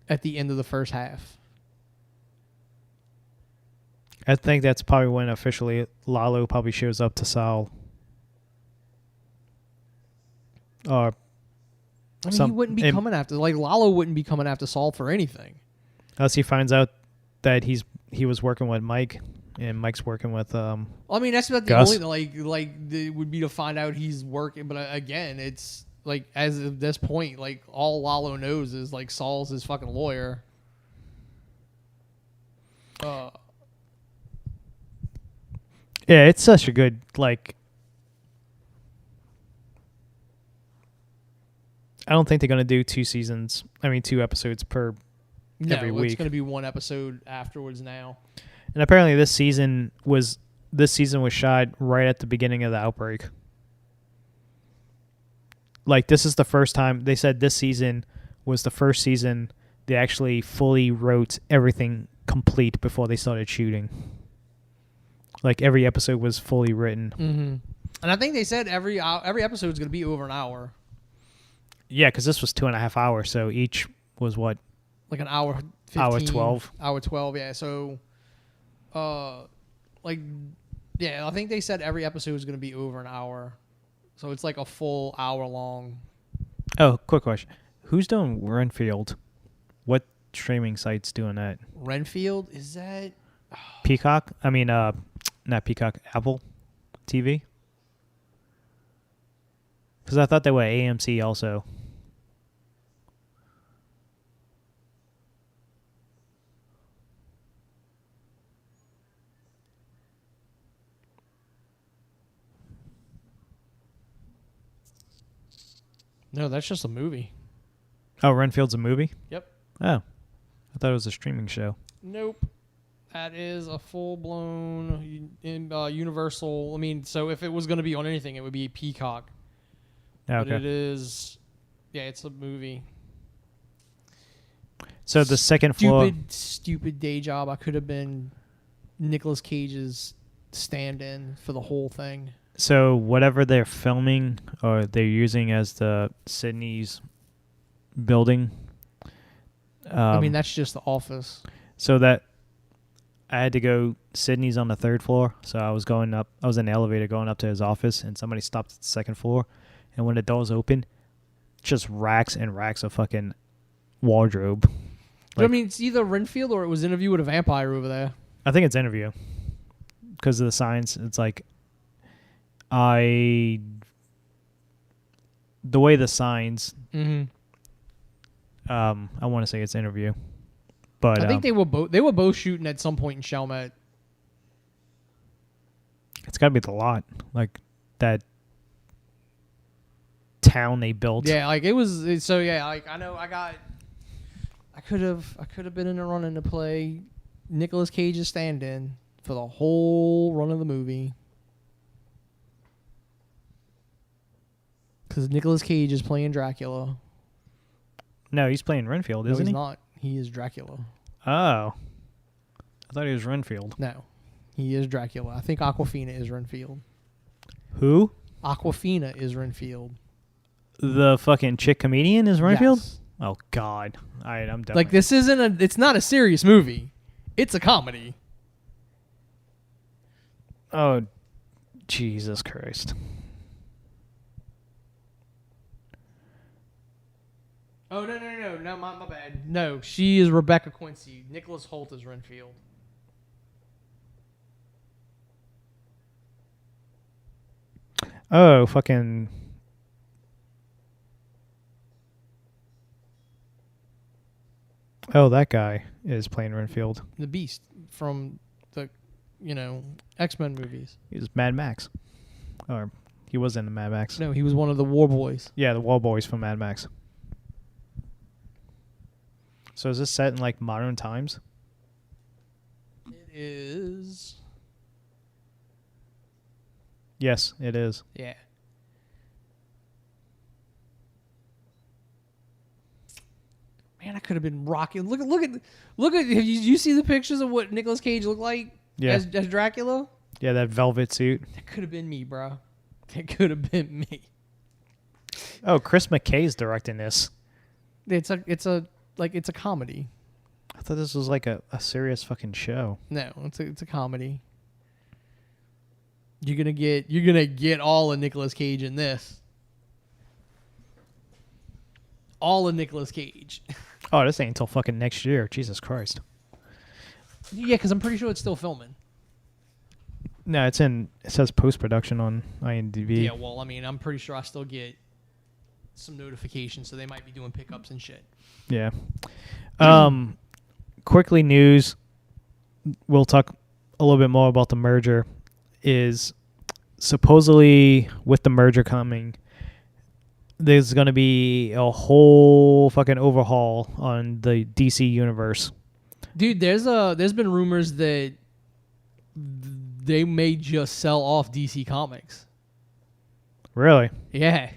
Speaker 1: at the end of the first half.
Speaker 2: I think that's probably when officially Lalo probably shows up to Saul. Or
Speaker 1: I mean, he wouldn't be coming after, like Lalo wouldn't be coming after Saul for anything.
Speaker 2: unless he finds out that he was working with Mike, and Mike's working with
Speaker 1: I mean, that's about the
Speaker 2: Gus?
Speaker 1: only it would be to find out he's working. But again, it's like as of this point, like all Lalo knows is like Saul's his fucking lawyer.
Speaker 2: yeah, it's such a good like. I don't think they're gonna do 2 episodes per every
Speaker 1: It's
Speaker 2: week.
Speaker 1: going to be one episode afterwards now.
Speaker 2: And apparently this season was shot right at the beginning of the outbreak. Like this is the first time they said this season was the first season they actually fully wrote everything complete before they started shooting. Like every episode was fully written.
Speaker 1: Mm-hmm. And I think they said every episode is going to be over an hour,
Speaker 2: Yeah, because this was 2.5 hours, so each was what?
Speaker 1: like an hour 15,
Speaker 2: Hour 12.
Speaker 1: Hour 12, yeah. So, like, yeah, I think they said every episode is going to be over an hour, so it's like a full hour long.
Speaker 2: Oh, quick question: who's doing Renfield? What streaming site's doing that?
Speaker 1: Renfield, is that?
Speaker 2: Peacock? I mean, not Peacock. Apple TV. Because I thought they were AMC also.
Speaker 1: No, that's just a movie.
Speaker 2: Oh, Renfield's a movie?
Speaker 1: Yep.
Speaker 2: Oh. I thought it was a streaming show.
Speaker 1: Nope. That is a full-blown Universal. I mean, so if it was going to be on anything, it would be Peacock.
Speaker 2: Okay.
Speaker 1: But it is, yeah, it's a movie.
Speaker 2: So the second floor.
Speaker 1: Stupid day job. I could have been Nicolas Cage's stand-in for the whole thing.
Speaker 2: So whatever they're filming or they're using as the Sydney's building.
Speaker 1: I mean, that's just the office.
Speaker 2: So that I had to go. Sydney's on the 3rd floor, so I was going up. I was in the elevator going up to his office, and somebody stopped at the 2nd floor. And when the doors open, just racks and racks of fucking wardrobe.
Speaker 1: I mean, it's either Renfield or it was Interview with a Vampire over there.
Speaker 2: I think it's Interview because of the signs. It's like the way the signs.
Speaker 1: Mm-hmm.
Speaker 2: I want to say it's Interview, but
Speaker 1: I think they were both shooting at some point in Chalmette.
Speaker 2: it's got to be the lot, like that town they built.
Speaker 1: Yeah, like it was. So yeah, like I know I could have been in the running to play Nicolas Cage's stand-in for the whole run of the movie. Because Nicolas Cage is playing Dracula.
Speaker 2: No, he's playing Renfield,
Speaker 1: No,
Speaker 2: isn't
Speaker 1: he's
Speaker 2: he?
Speaker 1: not. He is Dracula.
Speaker 2: Oh, I thought he was Renfield.
Speaker 1: No, he is Dracula. I think Aquafina is Renfield.
Speaker 2: Who?
Speaker 1: Aquafina is Renfield.
Speaker 2: The fucking chick comedian is Renfield?
Speaker 1: Yes.
Speaker 2: Oh, God. All right, I'm done.
Speaker 1: Like, this isn't it's not a serious movie. It's a comedy.
Speaker 2: Oh, Jesus Christ.
Speaker 1: Oh, no, my bad. No, she is Rebecca Quincy. Nicholas Hoult is Renfield.
Speaker 2: Oh, fucking... Oh, that guy is playing Renfield.
Speaker 1: The Beast from the, X-Men movies.
Speaker 2: He was Mad Max. Or he was in the Mad Max.
Speaker 1: No, he was one of the War Boys.
Speaker 2: Yeah, the Wall Boys from Mad Max. So is this set in, like, modern times?
Speaker 1: It is.
Speaker 2: Yes, it is.
Speaker 1: Yeah. Man, I could have been rocking. Look at. Have you see the pictures of what Nicolas Cage looked like as Dracula?
Speaker 2: Yeah, that velvet suit.
Speaker 1: That could have been me, bro. That could have been me.
Speaker 2: Oh, Chris McKay's directing this.
Speaker 1: It's a comedy.
Speaker 2: I thought this was like a serious fucking show.
Speaker 1: No, it's a comedy. You're gonna get all of Nicolas Cage in this. All of Nicolas Cage.
Speaker 2: Oh, this ain't until fucking next year. Jesus Christ.
Speaker 1: Yeah, because I'm pretty sure it's still filming.
Speaker 2: No, it says post-production on IMDb.
Speaker 1: Yeah, well, I mean, I'm pretty sure I still get some notifications, so they might be doing pickups and shit.
Speaker 2: Yeah. Quickly news. We'll talk a little bit more about the merger. Is supposedly with the merger coming, there's going to be a whole fucking overhaul on the DC universe.
Speaker 1: Dude, there's been rumors that they may just sell off DC Comics.
Speaker 2: Really?
Speaker 1: Yeah.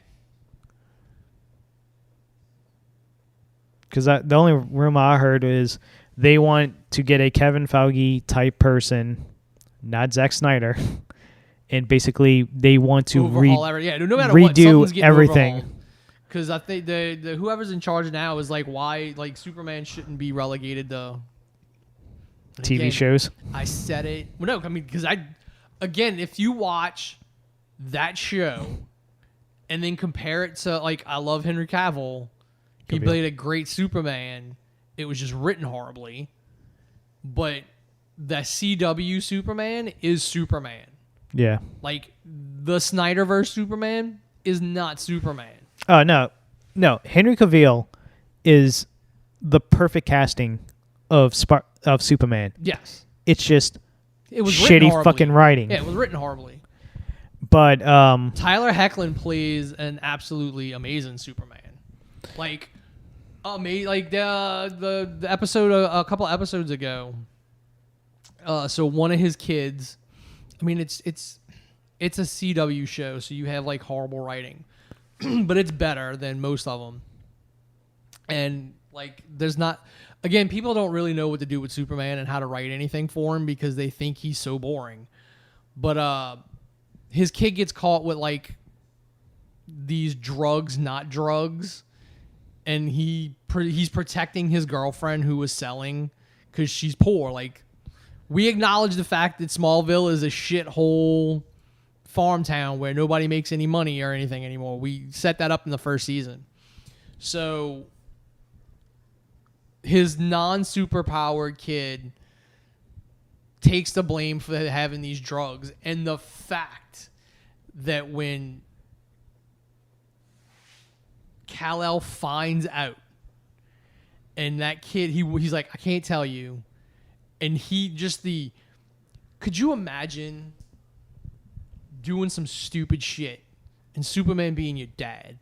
Speaker 2: Because the only rumor I heard is they want to get a Kevin Feige type person, not Zack Snyder, and basically they want to
Speaker 1: no matter what,
Speaker 2: redo
Speaker 1: something's getting
Speaker 2: everything.
Speaker 1: Because I think the whoever's in charge now is like, why like Superman shouldn't be relegated to
Speaker 2: TV shows.
Speaker 1: I said it. Well, no, I mean, because if you watch that show and then compare it to like, I love Henry Cavill. He played a great Superman. It was just written horribly. But the CW Superman is Superman.
Speaker 2: Yeah.
Speaker 1: Like, the Snyderverse Superman is not Superman.
Speaker 2: Oh, no. Henry Cavill is the perfect casting of Superman.
Speaker 1: Yes.
Speaker 2: It's just
Speaker 1: it was
Speaker 2: shitty fucking writing.
Speaker 1: Yeah, it was written horribly.
Speaker 2: But
Speaker 1: Tyler Hoechlin plays an absolutely amazing Superman. Like, like the episode a couple episodes ago. So one of his kids, I mean, it's a CW show, so you have like horrible writing, but it's better than most of them. And like, there's not. Again, people don't really know what to do with Superman and how to write anything for him because they think he's so boring. But his kid gets caught with like these drugs, not drugs, and he's protecting his girlfriend who was selling because she's poor. Like, we acknowledge the fact that Smallville is a shithole farm town where nobody makes any money or anything anymore. We set that up in the first season. So his non-superpowered kid takes the blame for having these drugs. And the fact that when Kal-El finds out and that kid, he's like, I can't tell you. And could you imagine doing some stupid shit and Superman being your dad?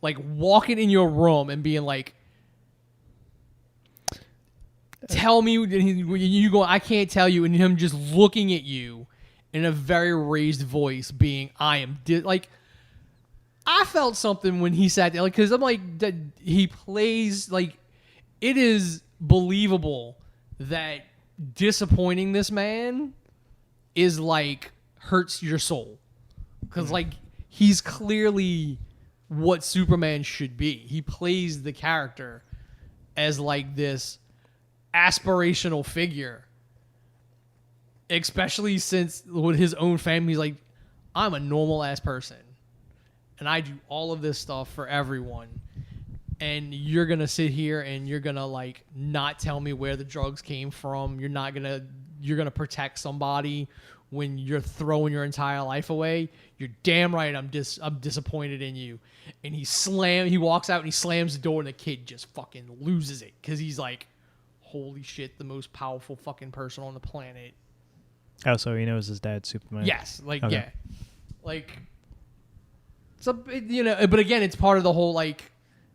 Speaker 1: Like, walking in your room and being like, tell me, you go, I can't tell you, and him just looking at you in a very raised voice being, I felt something when he sat there, like, because I'm like, he plays, like, it is believable that disappointing this man is, like, hurts your soul. Because, like, he's clearly what Superman should be. He plays the character as like this aspirational figure, especially since with his own family, he's like, I'm a normal ass person and I do all of this stuff for everyone. And you're going to sit here and you're going to like not tell me where the drugs came from. You're going to protect somebody when you're throwing your entire life away. You're damn right. I'm disappointed in you. And he walks out and he slams the door and the kid just fucking loses it. Cause he's like, holy shit, the most powerful fucking person on the planet.
Speaker 2: Oh, so he knows his dad's Superman.
Speaker 1: Yes. Like,
Speaker 2: okay.
Speaker 1: Yeah. Like, so, you know, but again, it's part of the whole, like,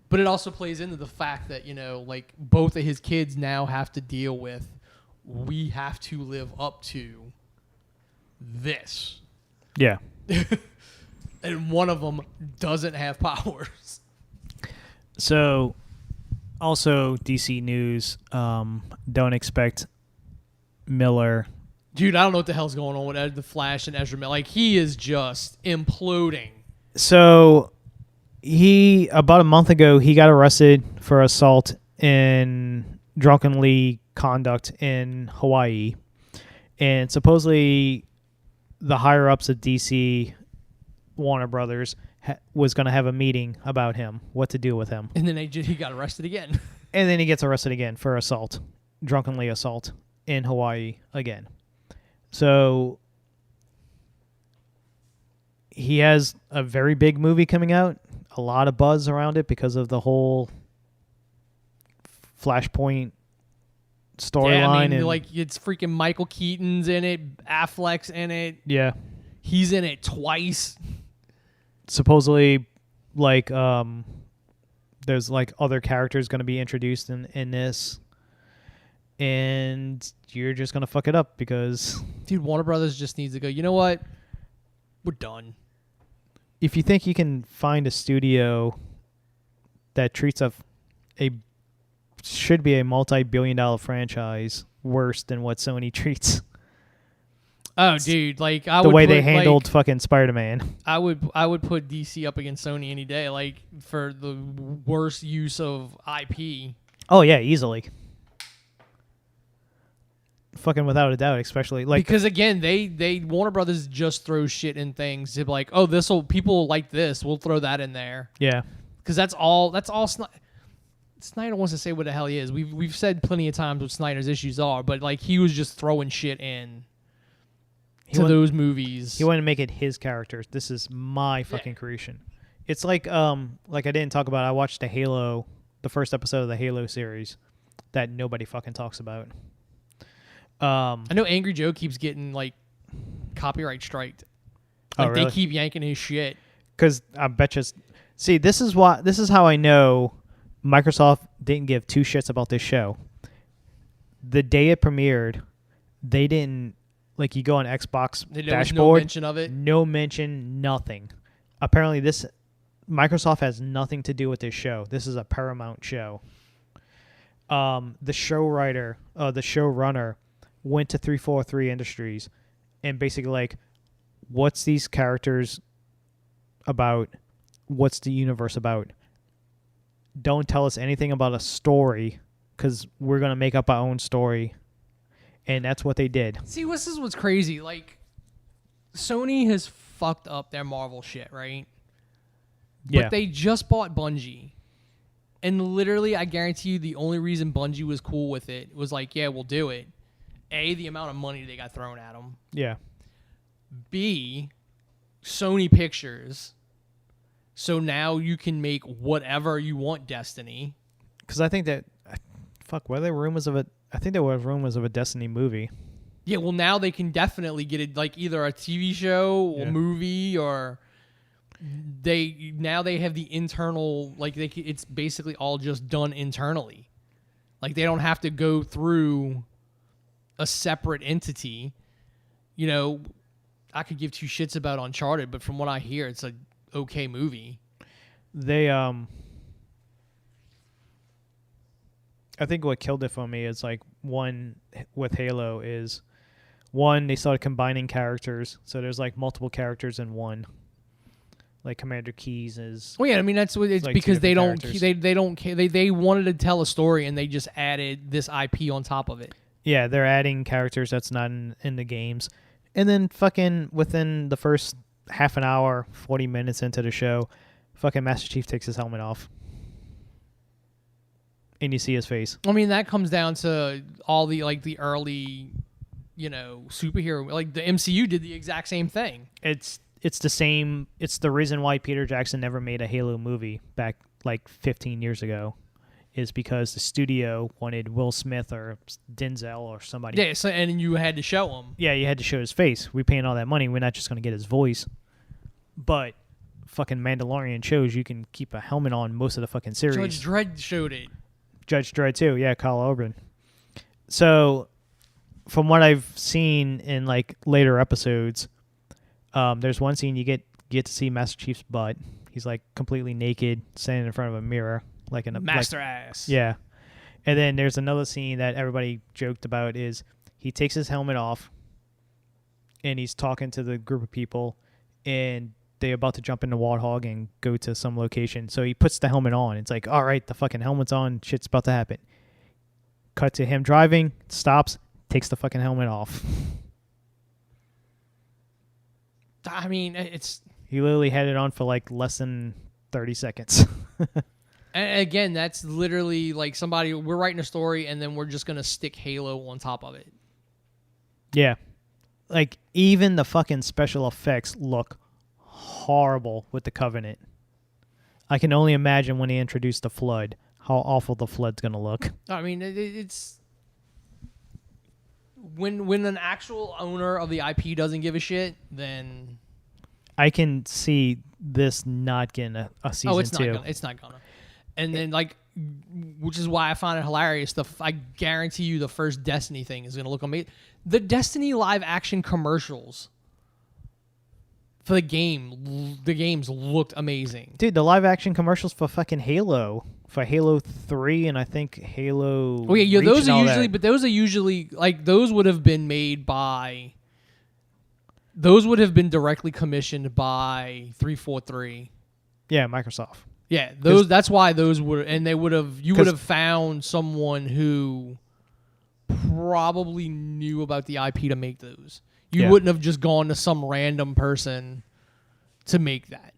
Speaker 1: but it also plays into the fact that, you know, like both of his kids now have to deal with, we have to live up to this.
Speaker 2: Yeah.
Speaker 1: And one of them doesn't have powers.
Speaker 2: So, also DC news, don't expect Miller.
Speaker 1: Dude, I don't know what the hell's going on with the Flash and Ezra Miller. Like, he is just imploding.
Speaker 2: So, about a month ago, he got arrested for assault and drunkenly conduct in Hawaii. And supposedly, the higher-ups of DC, Warner Brothers, was going to have a meeting about him, what to do with him.
Speaker 1: And then he got arrested again.
Speaker 2: And then he gets arrested again for assault, drunkenly assault in Hawaii again. So he has a very big movie coming out, a lot of buzz around it because of the whole Flashpoint storyline.
Speaker 1: Yeah, I mean,
Speaker 2: and
Speaker 1: like, it's freaking Michael Keaton's in it, Affleck's in it.
Speaker 2: Yeah.
Speaker 1: He's in it twice.
Speaker 2: Supposedly, like, there's like other characters going to be introduced in this, and you're just going to fuck it up because,
Speaker 1: dude, Warner Brothers just needs to go, you know what? We're done.
Speaker 2: If you think you can find a studio that treats should be a multi-billion-dollar franchise worse than what Sony treats.
Speaker 1: Oh, dude, like
Speaker 2: the way they handled fucking Spider-Man.
Speaker 1: I would put DC up against Sony any day, like for the worst use of IP.
Speaker 2: Oh yeah, easily. Fucking without a doubt, especially like
Speaker 1: because again, they Warner Brothers just throws shit in things. They're like, oh, people like this, we'll throw that in there.
Speaker 2: Yeah,
Speaker 1: because that's all. Snyder wants to say what the hell he is. We've said plenty of times what Snyder's issues are, but like he was just throwing shit in. Those movies.
Speaker 2: He wanted to make it his characters. This is my fucking creation. It's like I didn't talk about. I watched the first episode of the Halo series that nobody fucking talks about.
Speaker 1: I know Angry Joe keeps getting like copyright striked. Like,
Speaker 2: really?
Speaker 1: They keep yanking his shit.
Speaker 2: Because I bet you. See, this is how I know Microsoft didn't give two shits about this show. The day it premiered, they didn't. Like, you go on Xbox dashboard.
Speaker 1: No mention of it?
Speaker 2: No mention, nothing. Apparently, Microsoft has nothing to do with this show. This is a Paramount show. The showrunner, went to 343 Industries and basically, like, what's these characters about? What's the universe about? Don't tell us anything about a story because we're going to make up our own story. And that's what they did.
Speaker 1: See, this is what's crazy. Like, Sony has fucked up their Marvel shit, right?
Speaker 2: Yeah.
Speaker 1: But they just bought Bungie. And literally, I guarantee you the only reason Bungie was cool with it was like, yeah, we'll do it. A, the amount of money they got thrown at them.
Speaker 2: Yeah.
Speaker 1: B, Sony Pictures. So now you can make whatever you want Destiny.
Speaker 2: Because I think that... were there rumors of it? I think there were rumors of a Destiny movie.
Speaker 1: Yeah, well, now they can definitely get it, like either a TV show or movie, or they have the internal, like it's basically all just done internally. Like they don't have to go through a separate entity. You know, I could give two shits about Uncharted, but from what I hear, it's an okay movie.
Speaker 2: They I think what killed it for me is like one with Halo is they started combining characters, so there's like multiple characters in one. Like Commander Keyes is.
Speaker 1: Well, yeah, I mean that's what it's
Speaker 2: like
Speaker 1: because they don't
Speaker 2: characters.
Speaker 1: they don't care. They wanted to tell a story and they just added this IP on top of it.
Speaker 2: Yeah, they're adding characters that's not in the games. And then fucking within the first half an hour, 40 minutes into the show, fucking Master Chief takes his helmet off. And you see his face.
Speaker 1: I mean, that comes down to all the the early, superhero. Like the MCU did the exact same thing.
Speaker 2: It's the same. It's the reason why Peter Jackson never made a Halo movie back like 15 years ago, is because the studio wanted Will Smith or Denzel or somebody.
Speaker 1: Yeah, so, and you had to show him.
Speaker 2: Yeah, you had to show his face. We're paying all that money. We're not just going to get his voice. But fucking Mandalorian shows you can keep a helmet on most of the fucking series.
Speaker 1: Judge Dredd showed it.
Speaker 2: Judge Dredd too. Yeah, Kyle Urban. So, from what I've seen in like later episodes, there's one scene you get to see Master Chief's butt. He's like completely naked, standing in front of a mirror, like in a
Speaker 1: Master ass.
Speaker 2: Yeah. And then there's another scene that everybody joked about is he takes his helmet off, and he's talking to the group of people, and they're about to jump in the Warthog and go to some location. So he puts the helmet on. It's like, all right, the fucking helmet's on. Shit's about to happen. Cut to him driving, stops, takes the fucking helmet off.
Speaker 1: I mean, it's...
Speaker 2: He literally had it on for like less than 30 seconds.
Speaker 1: And again, that's literally like we're writing a story and then we're just going to stick Halo on top of it.
Speaker 2: Yeah. Like, even the fucking special effects look horrible with the Covenant. I can only imagine when they introduce the Flood, how awful the Flood's going to look.
Speaker 1: I mean, it's... When an actual owner of the IP doesn't give a shit, then...
Speaker 2: I can see this not getting a season 2.
Speaker 1: Oh, it's not gonna. And then, which is why I find it hilarious. I guarantee you the first Destiny thing is gonna look amazing. The Destiny live action commercials for the games looked amazing.
Speaker 2: Dude, the live action commercials for fucking Halo. For Halo 3 and I think Halo...
Speaker 1: Oh, yeah,
Speaker 2: Reach
Speaker 1: those
Speaker 2: and
Speaker 1: are
Speaker 2: all
Speaker 1: usually...
Speaker 2: that.
Speaker 1: But those are usually... those would have been made by... Those would have been directly commissioned by 343.
Speaker 2: Yeah, Microsoft.
Speaker 1: Yeah, that's why those would... And they would have... You would have found someone who probably knew about the IP to make those. You wouldn't have just gone to some random person to make that.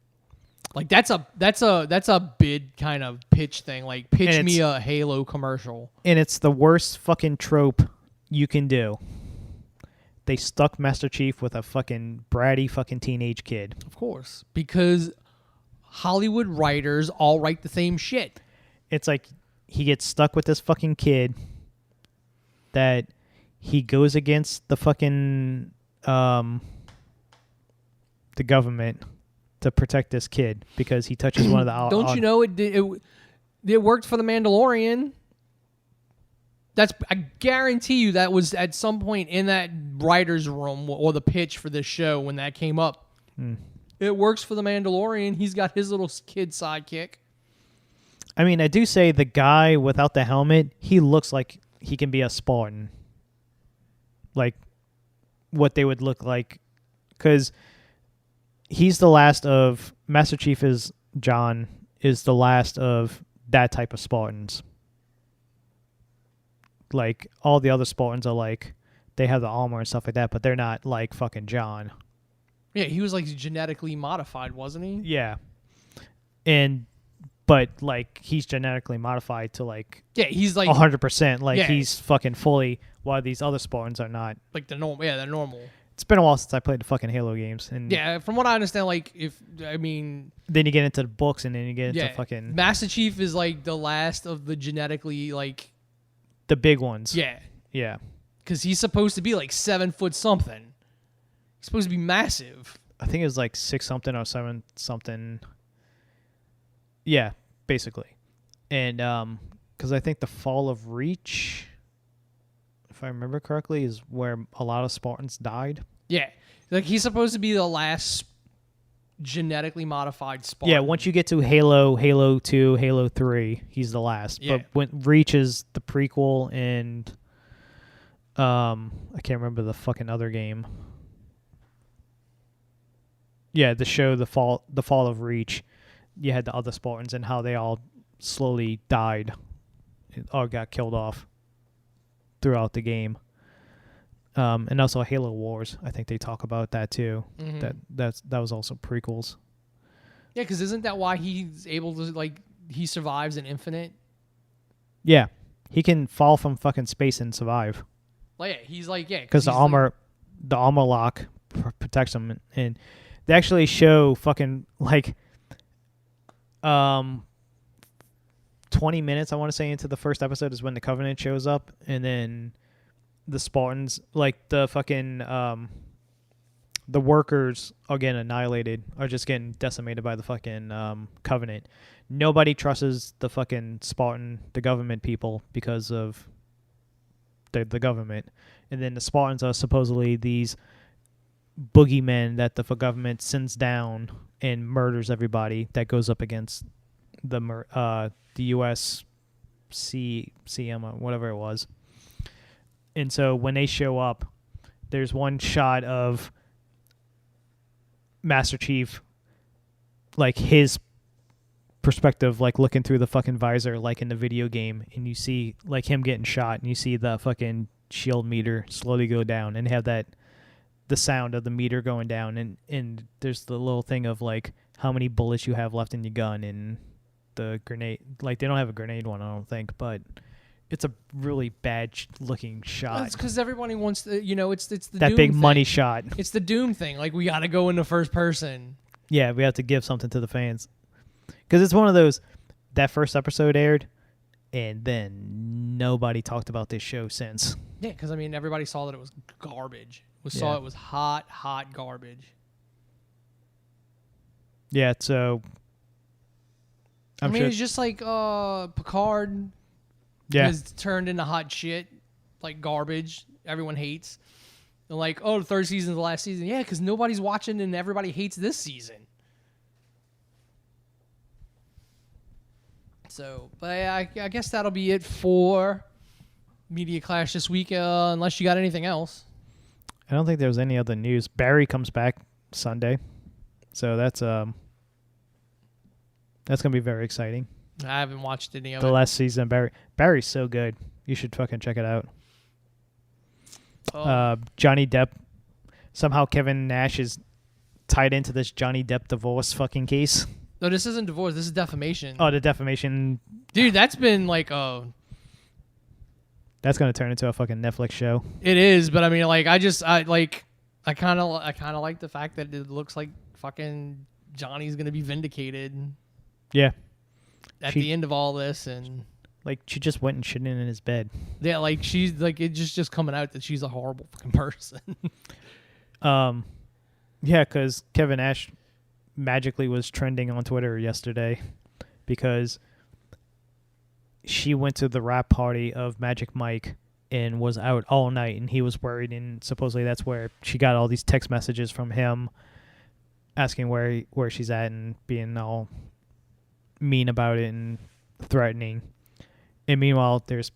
Speaker 1: Like that's a bid kind of pitch thing. Like pitch me a Halo commercial.
Speaker 2: And it's the worst fucking trope you can do. They stuck Master Chief with a fucking bratty fucking teenage kid.
Speaker 1: Of course, because Hollywood writers all write the same shit.
Speaker 2: It's like he gets stuck with this fucking kid that he goes against the fucking the government to protect this kid because he touches one of the...
Speaker 1: Don't you know it worked for the Mandalorian? I guarantee you that was at some point in that writer's room or the pitch for this show when that came up. It works for the Mandalorian. He's got his little kid sidekick.
Speaker 2: I mean, I do say the guy without the helmet, he looks like he can be a Spartan. Like what they would look like. Because he's the last of... Master Chief is the last of that type of Spartans. Like, all the other Spartans are like, they have the armor and stuff like that, but they're not like fucking John.
Speaker 1: Yeah, he was like genetically modified, wasn't he?
Speaker 2: Yeah. But like, he's genetically modified to like...
Speaker 1: Yeah, he's like...
Speaker 2: 100%. Like, he's fucking fully... While these other Spartans are not.
Speaker 1: Like, they're normal. Yeah, they're normal.
Speaker 2: It's been a while since I played the fucking Halo games. And
Speaker 1: yeah, from what I understand,
Speaker 2: then you get into the books and then you get into fucking...
Speaker 1: Master Chief is like the last of the genetically like...
Speaker 2: The big ones.
Speaker 1: Yeah.
Speaker 2: Yeah.
Speaker 1: Because he's supposed to be like 7 foot something. He's supposed to be massive.
Speaker 2: I think it was like 6 something or 7 something. Yeah, basically. And because I think the Fall of Reach, if I remember correctly, is where a lot of Spartans died.
Speaker 1: Yeah. Like he's supposed to be the last genetically modified Spartan.
Speaker 2: Yeah, once you get to Halo 2, Halo 3, he's the last.
Speaker 1: Yeah.
Speaker 2: But when Reach is the prequel and I can't remember the fucking other game. Yeah, the show the fall of Reach. You had the other Spartans and how they all slowly died or got killed off throughout the game. And also Halo Wars. I think they talk about that too.
Speaker 1: Mm-hmm.
Speaker 2: That was also prequels.
Speaker 1: Yeah, because isn't that why he's able to, like, he survives in Infinite?
Speaker 2: Yeah, he can fall from fucking space and survive.
Speaker 1: Like, yeah, he's like, yeah,
Speaker 2: because the armor lock protects him, and they actually show fucking like 20 minutes, I want to say, into the first episode is when the Covenant shows up, and then the Spartans, like the fucking the workers are getting annihilated, are just getting decimated by the fucking Covenant. Nobody trusts the fucking the government people because of the government. And then the Spartans are supposedly these boogeymen that the government sends down and murders everybody that goes up against the U.S. CM or whatever it was. And so when they show up, there's one shot of Master Chief, like his perspective, like looking through the fucking visor, like in the video game, and you see like him getting shot, and you see the fucking shield meter slowly go down, and have the sound of the meter going down, and there's the little thing of like how many bullets you have left in your gun, and the grenade, like they don't have a grenade one, I don't think, but it's a really bad looking shot.
Speaker 1: It's because everybody wants to, it's the
Speaker 2: that
Speaker 1: Doom
Speaker 2: big
Speaker 1: thing.
Speaker 2: money shot.
Speaker 1: It's the Doom thing. Like, we got to go into first person.
Speaker 2: Yeah, we have to give something to the fans. Because it's one of those, that first episode aired, and then nobody talked about this show since.
Speaker 1: Yeah, because, I mean, everybody saw that it was garbage. Saw it was hot garbage.
Speaker 2: Yeah, so...
Speaker 1: I mean, it's just like Picard was turned into hot shit, like garbage everyone hates. And like, oh, the third season's the last season. Yeah, because nobody's watching and everybody hates this season. So, but I guess that'll be it for Media Clash this week, unless you got anything else.
Speaker 2: I don't think there was any other news. Barry comes back Sunday, so that's gonna be very exciting.
Speaker 1: I haven't watched any of it.
Speaker 2: The last season, Barry's so good. You should fucking check it out. Johnny Depp. Somehow Kevin Nash is tied into this Johnny Depp divorce fucking case.
Speaker 1: No, this isn't divorce. This is defamation.
Speaker 2: Oh, the defamation.
Speaker 1: Dude, that's been like
Speaker 2: That's gonna turn into a fucking Netflix show.
Speaker 1: It is, but I mean, like, I kind of like the fact that it looks like fucking Johnny's gonna be vindicated.
Speaker 2: Yeah.
Speaker 1: At the end of all this, and
Speaker 2: like she just went and shit in his bed.
Speaker 1: Yeah, like she's like it's just coming out that she's a horrible fucking person.
Speaker 2: Yeah, because Kevin Nash magically was trending on Twitter yesterday because she went to the rap party of Magic Mike and was out all night, and he was worried, and supposedly that's where she got all these text messages from him asking where she's at and being all mean about it and threatening. And meanwhile, there's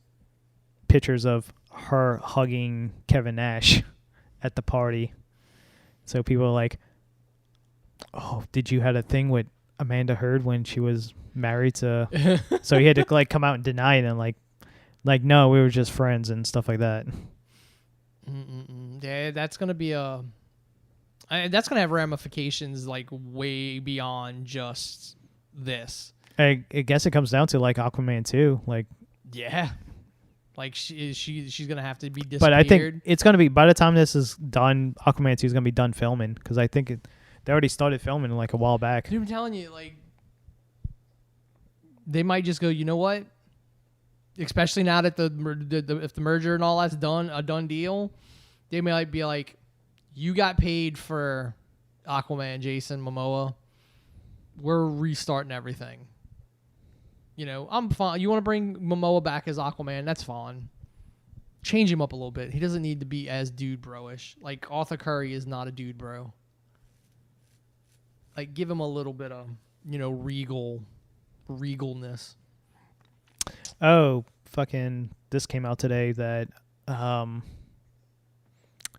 Speaker 2: pictures of her hugging Kevin Nash at the party. So people are like, oh, did you have a thing with Amanda Heard when she was married to... So he had to like come out and deny it and like no, we were just friends and stuff like that.
Speaker 1: Yeah, that's going to be that's going to have ramifications like way beyond just this.
Speaker 2: I guess it comes down to like Aquaman 2, like
Speaker 1: yeah, like she's gonna have to be disappeared.
Speaker 2: But I think it's gonna be, by the time this is done, Aquaman 2 is gonna be done filming, because I think they already started filming like a while back.
Speaker 1: Dude, I'm telling you, like they might just go, you know what? Especially now that if the merger and all that's done, a done deal, they might be like, you got paid for Aquaman, Jason Momoa. We're restarting everything. You know, I'm fine. You want to bring Momoa back as Aquaman? That's fine. Change him up a little bit. He doesn't need to be as dude bro-ish. Like, Arthur Curry is not a dude bro. Like, give him a little bit of, regalness.
Speaker 2: Oh, fucking, this came out today that,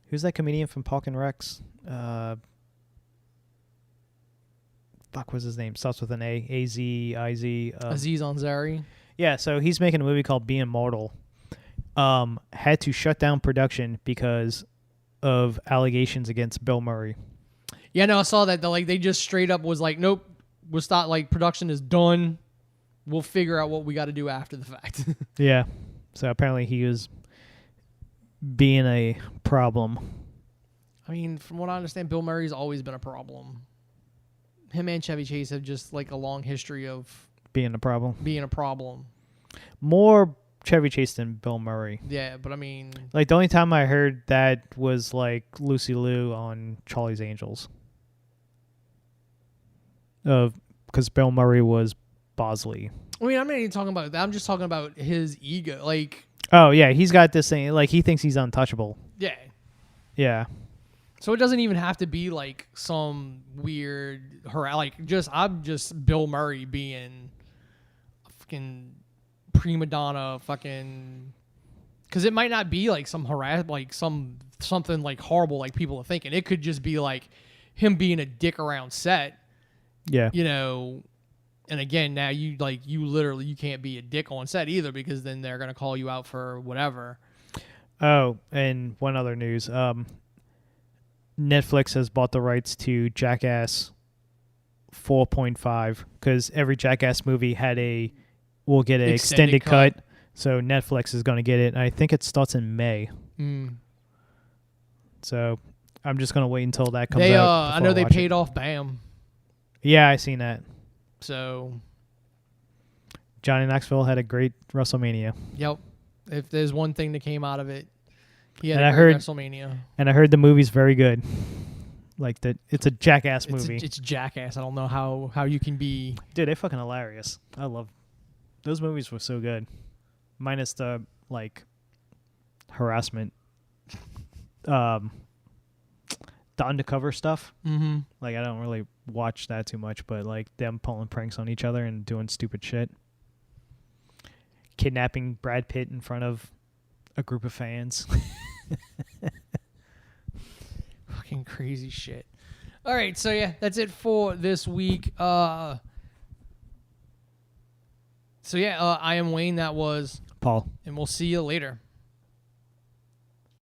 Speaker 2: who's that comedian from Park and Recs? fuck was his name? Starts with an A. A-Z-I-Z.
Speaker 1: Aziz Ansari.
Speaker 2: Yeah, so he's making a movie called Being Mortal. Had to shut down production because of allegations against Bill Murray.
Speaker 1: Yeah, no, I saw that. They just straight up was like, nope, we'll stop. Like, production is done. We'll figure out what we got to do after the fact.
Speaker 2: Yeah. So apparently he was being a problem.
Speaker 1: I mean, from what I understand, Bill Murray's always been a problem. Him and Chevy Chase have just like a long history of
Speaker 2: Being a problem.
Speaker 1: being a problem.
Speaker 2: More Chevy Chase than Bill Murray.
Speaker 1: Yeah, but I mean,
Speaker 2: Like, the only time I heard that was, like, Lucy Liu on Charlie's Angels. Because Bill Murray was Bosley.
Speaker 1: I'm not even talking about that. I'm just talking about his ego. Like,
Speaker 2: Oh, yeah, he's got this thing. Like, he thinks he's untouchable.
Speaker 1: yeah.
Speaker 2: Yeah.
Speaker 1: So it doesn't even have to be like some weird, I'm just Bill Murray being a fucking prima donna, fucking, because it might not be like some something like horrible like people are thinking. It could just be like him being a dick around set,
Speaker 2: Yeah.
Speaker 1: you know. And again, now you literally you can't be a dick on set either, because then they're gonna call you out for whatever.
Speaker 2: Oh, and one other news. Netflix has bought the rights to Jackass 4.5 because every Jackass movie will get an extended cut. So Netflix is going to get it. And I think it starts in May. So I'm just going to wait until that comes out.
Speaker 1: I know they paid off BAM.
Speaker 2: Yeah, I seen that.
Speaker 1: So
Speaker 2: Johnny Knoxville had a great WrestleMania.
Speaker 1: Yep. If there's one thing that came out of it, he had
Speaker 2: And
Speaker 1: a great WrestleMania.
Speaker 2: And I heard the movie's very good. Like, it's a Jackass movie.
Speaker 1: It's Jackass. I don't know how you can be.
Speaker 2: Dude, they're fucking hilarious. I love those movies. Were so good, minus the like harassment, the undercover stuff.
Speaker 1: Mm-hmm.
Speaker 2: Like, I don't really watch that too much, but like them pulling pranks on each other and doing stupid shit, kidnapping Brad Pitt in front of a group of fans.
Speaker 1: Fucking crazy shit. All right, so yeah, that's it for this week. I am Wayne. That was
Speaker 2: Paul.
Speaker 1: And we'll see you later.